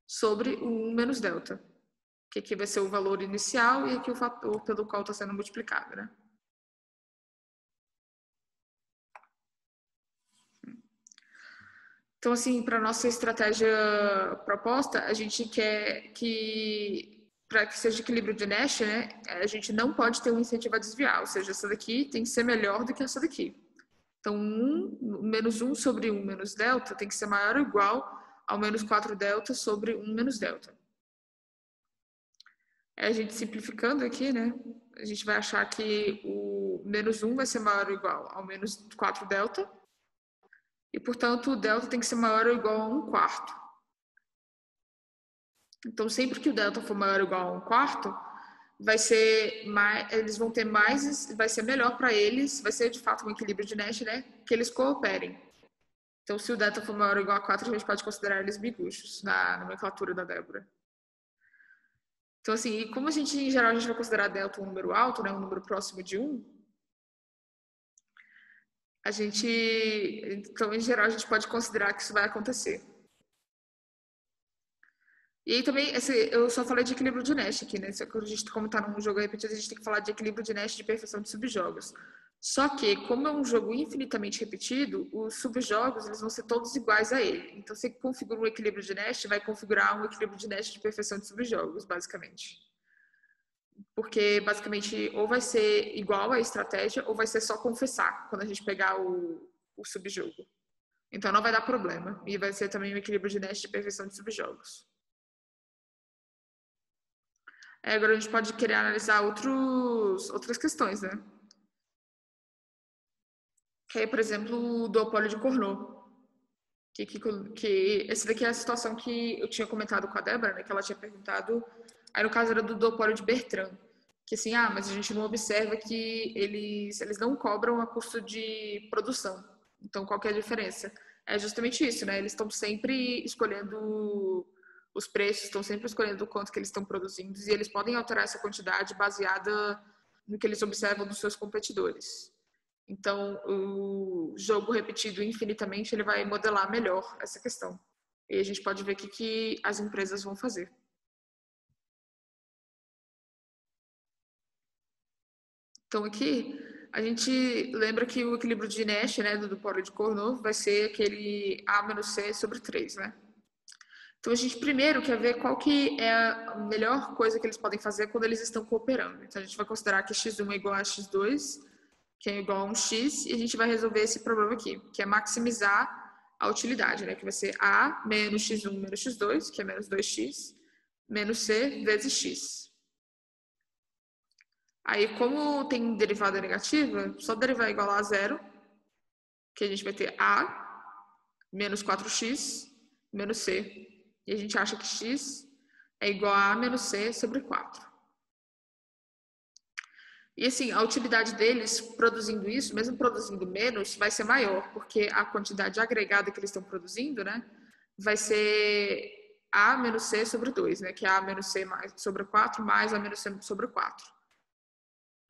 sobre o 1 menos delta. Que aqui vai ser o valor inicial e aqui o fator pelo qual está sendo multiplicado, né? Então, assim, para nossa estratégia proposta, a gente quer que, para que seja equilíbrio de Nash, né, a gente não pode ter um incentivo a desviar, ou seja, essa daqui tem que ser melhor do que essa daqui. Então, -1 sobre 1 menos delta tem que ser maior ou igual ao -4 delta sobre 1 menos delta. A gente simplificando aqui, né, a gente vai achar que o -1 vai ser maior ou igual ao -4 delta, e, portanto, o delta tem que ser maior ou igual a 1/4. Então, sempre que o delta for maior ou igual a 1/4, vai ser mais, eles vão ter mais, vai ser melhor para eles, vai ser de fato um equilíbrio de Nash, né? Que eles cooperem. Então, se o delta for maior ou igual a 4, a gente pode considerar eles miguxos na nomenclatura da Débora. Então, assim, como a gente, em geral, a gente vai considerar delta um número alto, né? Um número próximo de 1, então, em geral, a gente pode considerar que isso vai acontecer. E aí também, eu só falei de equilíbrio de Nash aqui, né? Como está num jogo repetido, a gente tem que falar de equilíbrio de Nash de perfeição de subjogos. Só que, como é um jogo infinitamente repetido, os subjogos eles vão ser todos iguais a ele. Então, você configura um equilíbrio de Nash, vai configurar um equilíbrio de Nash de perfeição de subjogos, basicamente. Porque, basicamente, ou vai ser igual à estratégia, ou vai ser só confessar, quando a gente pegar o subjogo. Então, não vai dar problema. E vai ser também um equilíbrio de Nash de perfeição de subjogos. Agora, a gente pode querer analisar outras questões, né? Que é, por exemplo, o duopólio de Cournot. Que essa daqui é a situação que eu tinha comentado com a Débora, né? Que ela tinha perguntado. Aí, no caso, era do duopólio de Bertrand. Que assim, mas a gente não observa que eles não cobram a custo de produção. Então, qual que é a diferença? É justamente isso, né? Eles estão sempre escolhendo os preços, estão sempre escolhendo o quanto que eles estão produzindo e eles podem alterar essa quantidade baseada no que eles observam dos seus competidores. Então, o jogo repetido infinitamente, ele vai modelar melhor essa questão. E a gente pode ver o que as empresas vão fazer. Então, aqui, a gente lembra que o equilíbrio de Nash, né, do polo de Cournot, vai ser aquele A menos C sobre 3, né? Então, a gente primeiro quer ver qual que é a melhor coisa que eles podem fazer quando eles estão cooperando. Então, a gente vai considerar que x1 é igual a x2, que é igual a 1x, e a gente vai resolver esse problema aqui, que é maximizar a utilidade, né? Que vai ser A menos x1 menos x2, que é menos 2x, menos C vezes x. Aí, como tem derivada negativa, só derivar igual a zero, que a gente vai ter A menos 4x menos C. E a gente acha que x é igual a menos C sobre 4. E assim, a utilidade deles produzindo isso, mesmo produzindo menos, vai ser maior, porque a quantidade agregada que eles estão produzindo, né, vai ser A menos C sobre 2, né, que é A menos C sobre 4 mais A menos C sobre 4.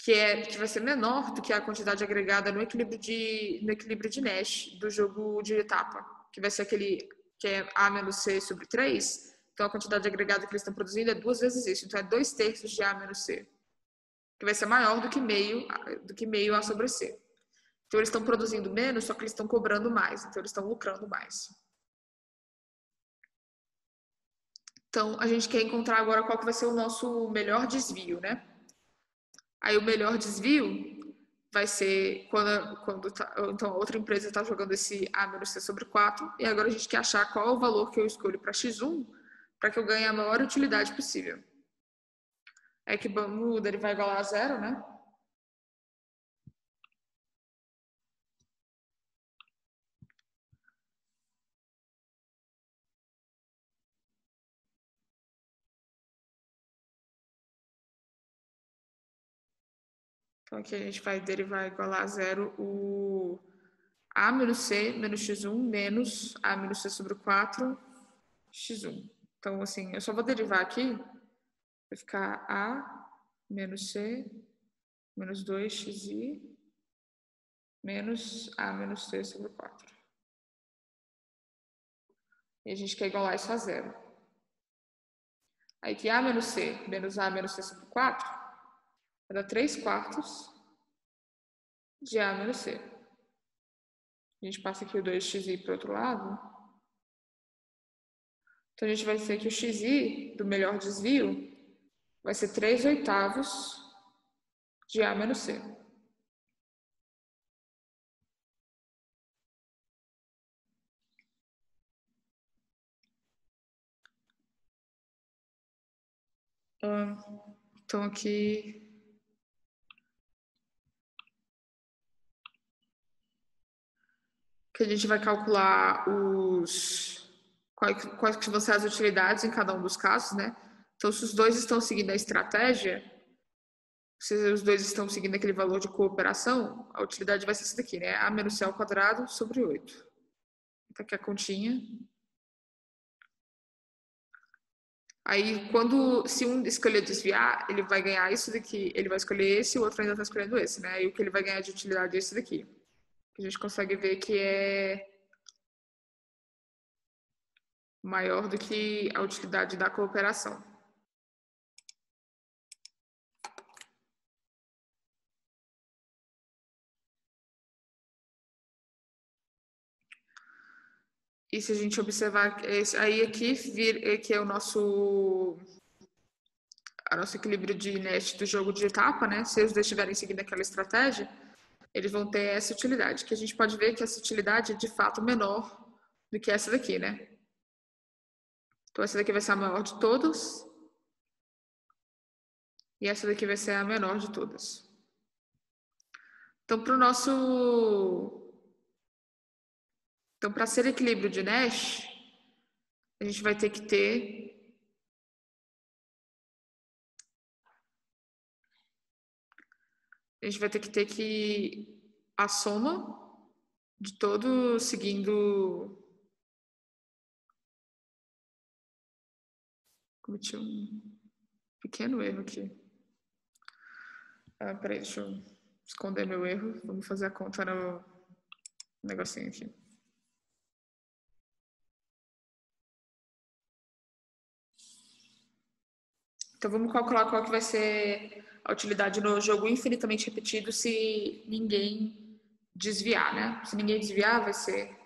Que vai ser menor do que a quantidade agregada no equilíbrio de Nash do jogo de etapa, que vai ser aquele que é A menos C sobre 3. Então, a quantidade agregada que eles estão produzindo é 2 vezes isso. Então, é 2/3 de A menos C, que vai ser maior do que meio A sobre C. Então, eles estão produzindo menos, só que eles estão cobrando mais. Então, eles estão lucrando mais. Então, a gente quer encontrar agora qual que vai ser o nosso melhor desvio, né? Aí, o melhor desvio vai ser então a outra empresa está jogando esse A menos C sobre 4, e agora a gente quer achar qual é o valor que eu escolho para x1 para que eu ganhe a maior utilidade possível. É que vamos derivar igual a zero, né? Então aqui a gente vai derivar igual a zero o A menos C menos x1 menos A menos C sobre 4 x1. Então assim, eu só vou derivar aqui, vai ficar A menos C menos 2xi menos A menos C sobre 4. E a gente quer igualar isso a zero. Aí que A menos C menos A menos C sobre 4 vai dar 3/4 de A menos C. A gente passa aqui o 2xi para o outro lado. Então, a gente vai ter que o xi do melhor desvio vai ser 3/8 de A menos C. Então, aqui que a gente vai calcular quais que vão ser as utilidades em cada um dos casos, né? Então, se os dois estão seguindo a estratégia, se os dois estão seguindo aquele valor de cooperação, a utilidade vai ser essa daqui, né? A menos C ao quadrado sobre 8. Então, aqui a continha. Aí, se um escolher desviar, ele vai ganhar isso daqui, ele vai escolher esse, o outro ainda está escolhendo esse, né? E o que ele vai ganhar de utilidade é esse daqui. A gente consegue ver que é maior do que a utilidade da cooperação. E se a gente observar, aí aqui que é o nosso equilíbrio de Nash do jogo de etapa, né? Se os dois estiverem seguindo aquela estratégia, eles vão ter essa utilidade, que a gente pode ver que essa utilidade é de fato menor do que essa daqui, né? Então essa daqui vai ser a maior de todas e essa daqui vai ser a menor de todas. Então para ser equilíbrio de Nash, a gente vai ter que ter a soma de todos seguindo. Cometi um pequeno erro aqui. Peraí, deixa eu esconder meu erro. Vamos fazer a conta no negocinho aqui. Então vamos calcular qual que vai ser a utilidade no jogo infinitamente repetido se ninguém desviar, né? Se ninguém desviar, vai ser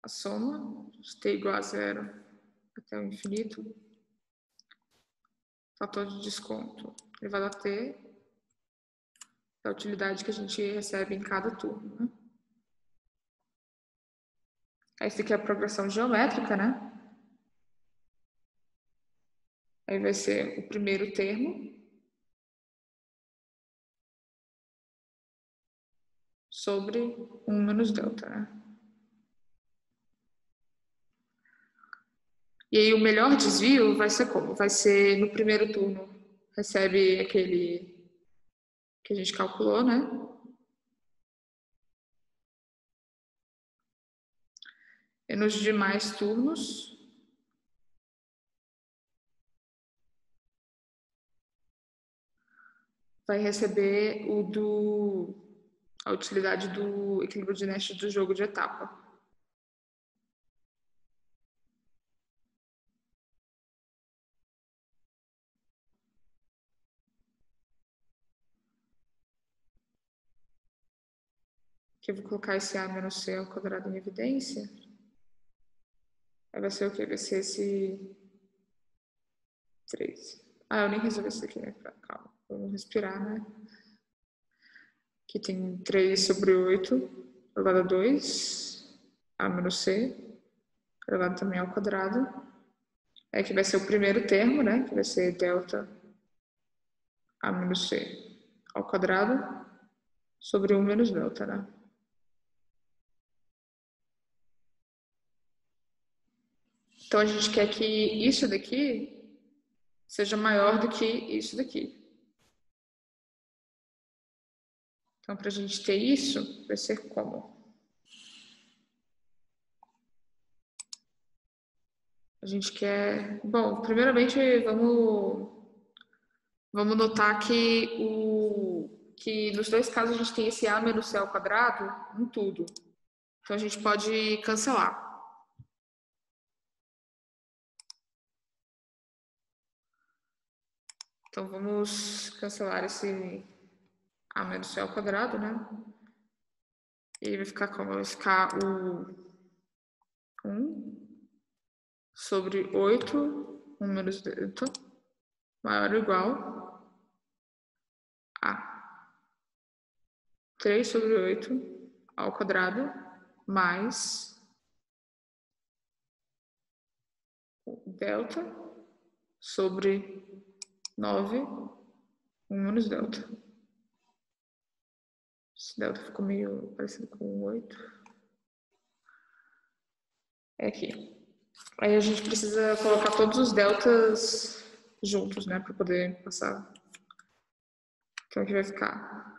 a soma de t igual a zero até o infinito, fator de desconto elevado a t, a utilidade que a gente recebe em cada turno, né? Essa aqui é a progressão geométrica, né? Aí vai ser o primeiro termo sobre 1 menos delta, né? E aí o melhor desvio vai ser como? Vai ser no primeiro turno, recebe aquele que a gente calculou, né? E nos demais turnos, vai receber a utilidade do equilíbrio de Nash do jogo de etapa. Que eu vou colocar esse a menos c ao quadrado em evidência. Aí vai ser o quê? Vai ser esse 3. Ah, eu nem resolvi isso aqui, né? Calma, vamos respirar, né? Aqui tem 3 sobre 8 elevado a 2, a menos c, elevado também ao quadrado. É que vai ser o primeiro termo, né? Que vai ser delta a menos c ao quadrado sobre 1 menos delta, né? Então, a gente quer que isso daqui seja maior do que isso daqui. Então, para a gente ter isso, vai ser como? A gente quer... Bom, primeiramente, vamos notar que nos dois casos a gente tem esse a menos c ao quadrado em tudo. Então, a gente pode cancelar. Então, vamos cancelar esse a menos c ao quadrado, né? E vai ficar como? Vai ficar o 1 sobre 8, 1 menos delta, maior ou igual a 3 sobre 8 ao quadrado, mais delta sobre 9, 1 menos delta. Esse delta ficou meio parecido com 8. É aqui. Aí a gente precisa colocar todos os deltas juntos, né, para poder passar. Então aqui vai ficar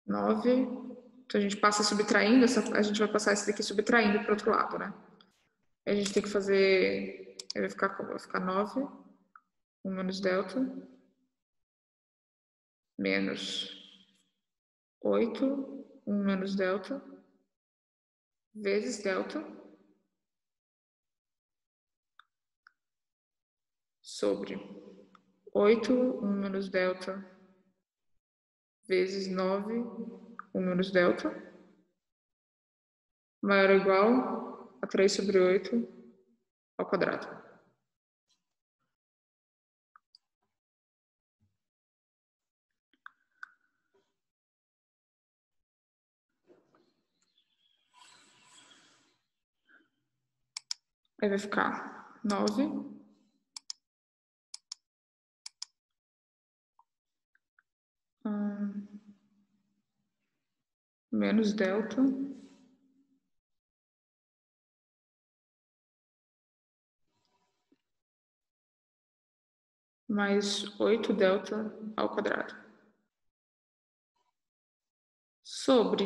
9. Então a gente passa subtraindo, a gente vai passar esse daqui subtraindo para o outro lado, né? Aí a gente tem que fazer, aí vai ficar como? Vai ficar 9, 1 menos delta, menos 8, 1 menos delta, vezes delta, sobre 8, 1 menos delta, vezes 9, 1 menos delta, maior ou igual a 3 sobre 8 ao quadrado. Aí vai ficar 9 menos delta mais 8 delta ao quadrado sobre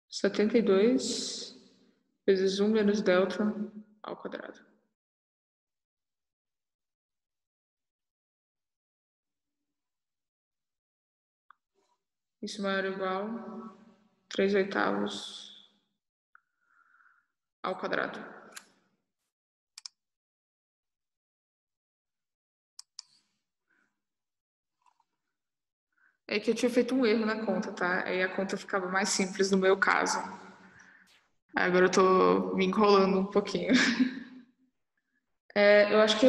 72 vezes 1 menos delta ao quadrado. isso maior ou igual a 3/8 ao quadrado. É que eu tinha feito um erro na conta, tá? Aí a conta ficava mais simples no meu caso. Agora eu tô me enrolando um pouquinho. Eu acho que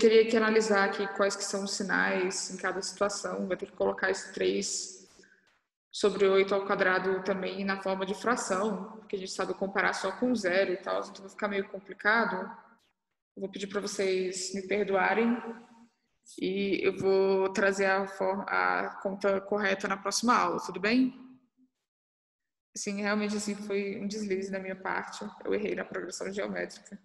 teria que analisar aqui quais que são os sinais em cada situação. Vai ter que colocar esse 3/8 ao quadrado também na forma de fração, porque a gente sabe comparar só com zero e tal, então vai ficar meio complicado. Eu vou pedir para vocês me perdoarem e eu vou trazer a conta correta na próxima aula, tudo bem? Assim, realmente assim, foi um deslize da minha parte. Eu errei na progressão geométrica.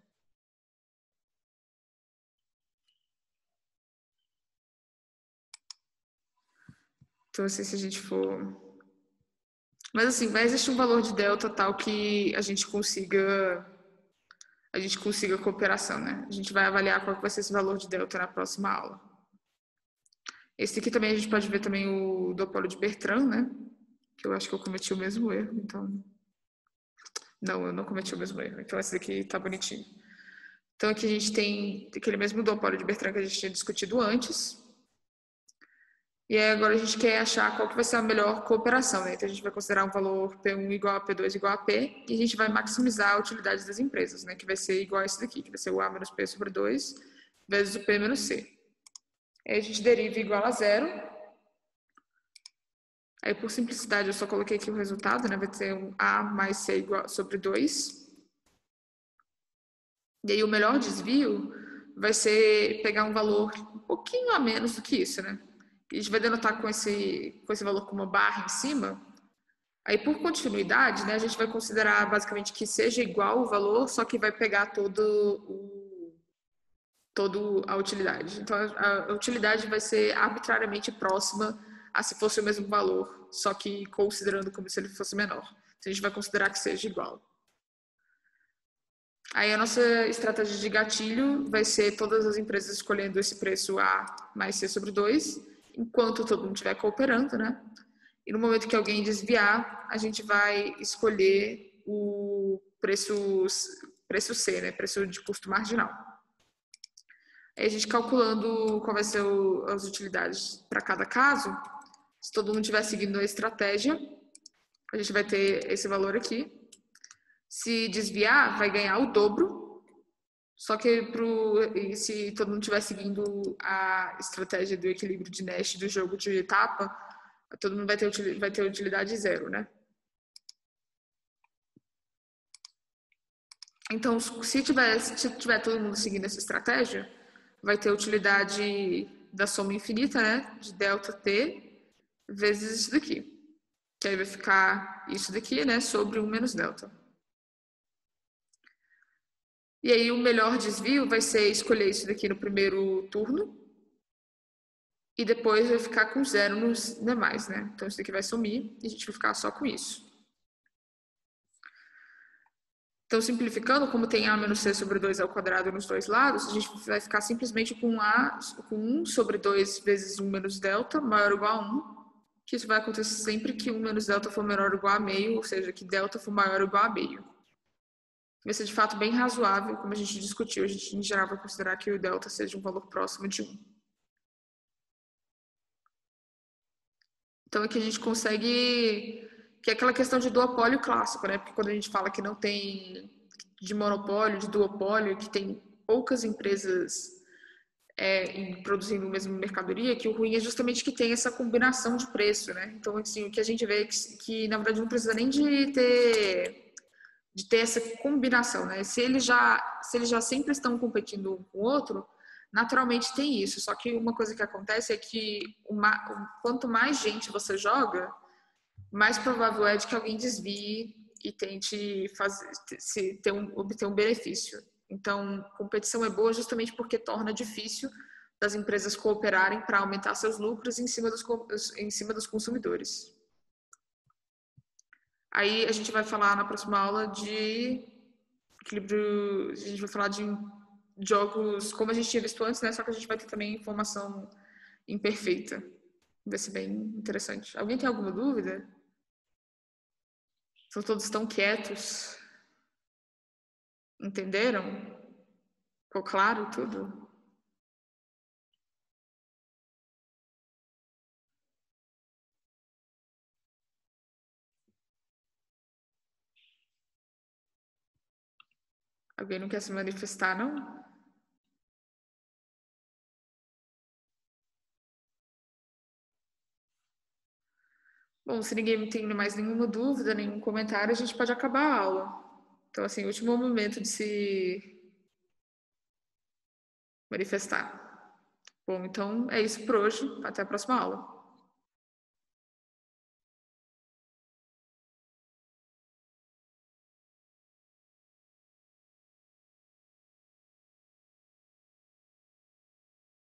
Então, assim, se a gente for... Mas, assim, vai existir um valor de delta tal que a gente consiga cooperação, né? A gente vai avaliar qual vai ser esse valor de delta na próxima aula. Esse aqui também a gente pode ver também o dopólio de Bertrand, né? Que eu acho que eu cometi o mesmo erro, então... Não, eu não cometi o mesmo erro. Então, esse daqui tá bonitinho. Então, aqui a gente tem aquele mesmo dopólio de Bertrand que a gente tinha discutido antes. E aí agora a gente quer achar qual que vai ser a melhor cooperação, né? Então a gente vai considerar um valor P1 igual a P2 igual a P e a gente vai maximizar a utilidade das empresas, né? Que vai ser igual a esse daqui, que vai ser o A menos P sobre 2 vezes o P menos C. Aí a gente deriva igual a zero. Aí por simplicidade eu só coloquei aqui o resultado, né? Vai ser um A mais C igual sobre 2. E aí o melhor desvio vai ser pegar um valor um pouquinho a menos do que isso, né? A gente vai denotar com esse valor com uma barra em cima. Aí, por continuidade, né, a gente vai considerar basicamente que seja igual o valor, só que vai pegar toda a utilidade. Então, a utilidade vai ser arbitrariamente próxima a se fosse o mesmo valor, só que considerando como se ele fosse menor. Então, a gente vai considerar que seja igual. Aí a nossa estratégia de gatilho vai ser todas as empresas escolhendo esse preço A mais C sobre 2, enquanto todo mundo estiver cooperando, né? E no momento que alguém desviar, a gente vai escolher o preço C, né? Preço de custo marginal. Aí a gente calculando qual vai ser as utilidades para cada caso, se todo mundo estiver seguindo a estratégia, a gente vai ter esse valor aqui. Se desviar, vai ganhar o dobro. Só que se todo mundo estiver seguindo a estratégia do equilíbrio de Nash do jogo de etapa, todo mundo vai ter utilidade zero, né? Então, se tiver todo mundo seguindo essa estratégia, vai ter utilidade da soma infinita, né? De delta t vezes isso daqui. Que aí vai ficar isso daqui, né? Sobre 1 menos delta. E aí o melhor desvio vai ser escolher isso daqui no primeiro turno. E depois vai ficar com zero nos demais, né? Então isso daqui vai sumir e a gente vai ficar só com isso. Então, simplificando, como tem A menos C sobre 2 ao quadrado nos dois lados, a gente vai ficar simplesmente com 1 sobre 2 vezes 1 menos delta maior ou igual a 1. Que isso vai acontecer sempre que 1 menos delta for menor ou igual a meio, ou seja, que delta for maior ou igual a meio. Vai ser de fato bem razoável, como a gente discutiu. A gente, em geral, vai considerar que o delta seja um valor próximo de 1. Então, aqui a gente consegue... Que é aquela questão de duopólio clássico, né? Porque quando a gente fala que não tem de monopólio, de duopólio, que tem poucas empresas produzindo a mesma mercadoria, que o ruim é justamente que tem essa combinação de preço, né? Então, assim, o que a gente vê é que na verdade, não precisa nem de ter essa combinação, né? Se eles já sempre estão competindo um com o outro, naturalmente tem isso. Ter uma coisa que acontece é que quanto mais gente você joga, mais provável é de que alguém desvie e tente obter um benefício. Então, competição é boa justamente porque torna difícil das empresas cooperarem para aumentar seus lucros em cima dos consumidores. Aí a gente vai falar na próxima aula de equilíbrio, a gente vai falar de jogos como a gente tinha visto antes, né? Só que a gente vai ter também informação imperfeita. Vai ser bem interessante. Alguém tem alguma dúvida? São todos tão quietos. Entenderam? Ficou claro tudo? Alguém não quer se manifestar, não? Bom, se ninguém tem mais nenhuma dúvida, nenhum comentário, a gente pode acabar a aula. Então, assim, último momento de se manifestar. Bom, então é isso por hoje. Até a próxima aula.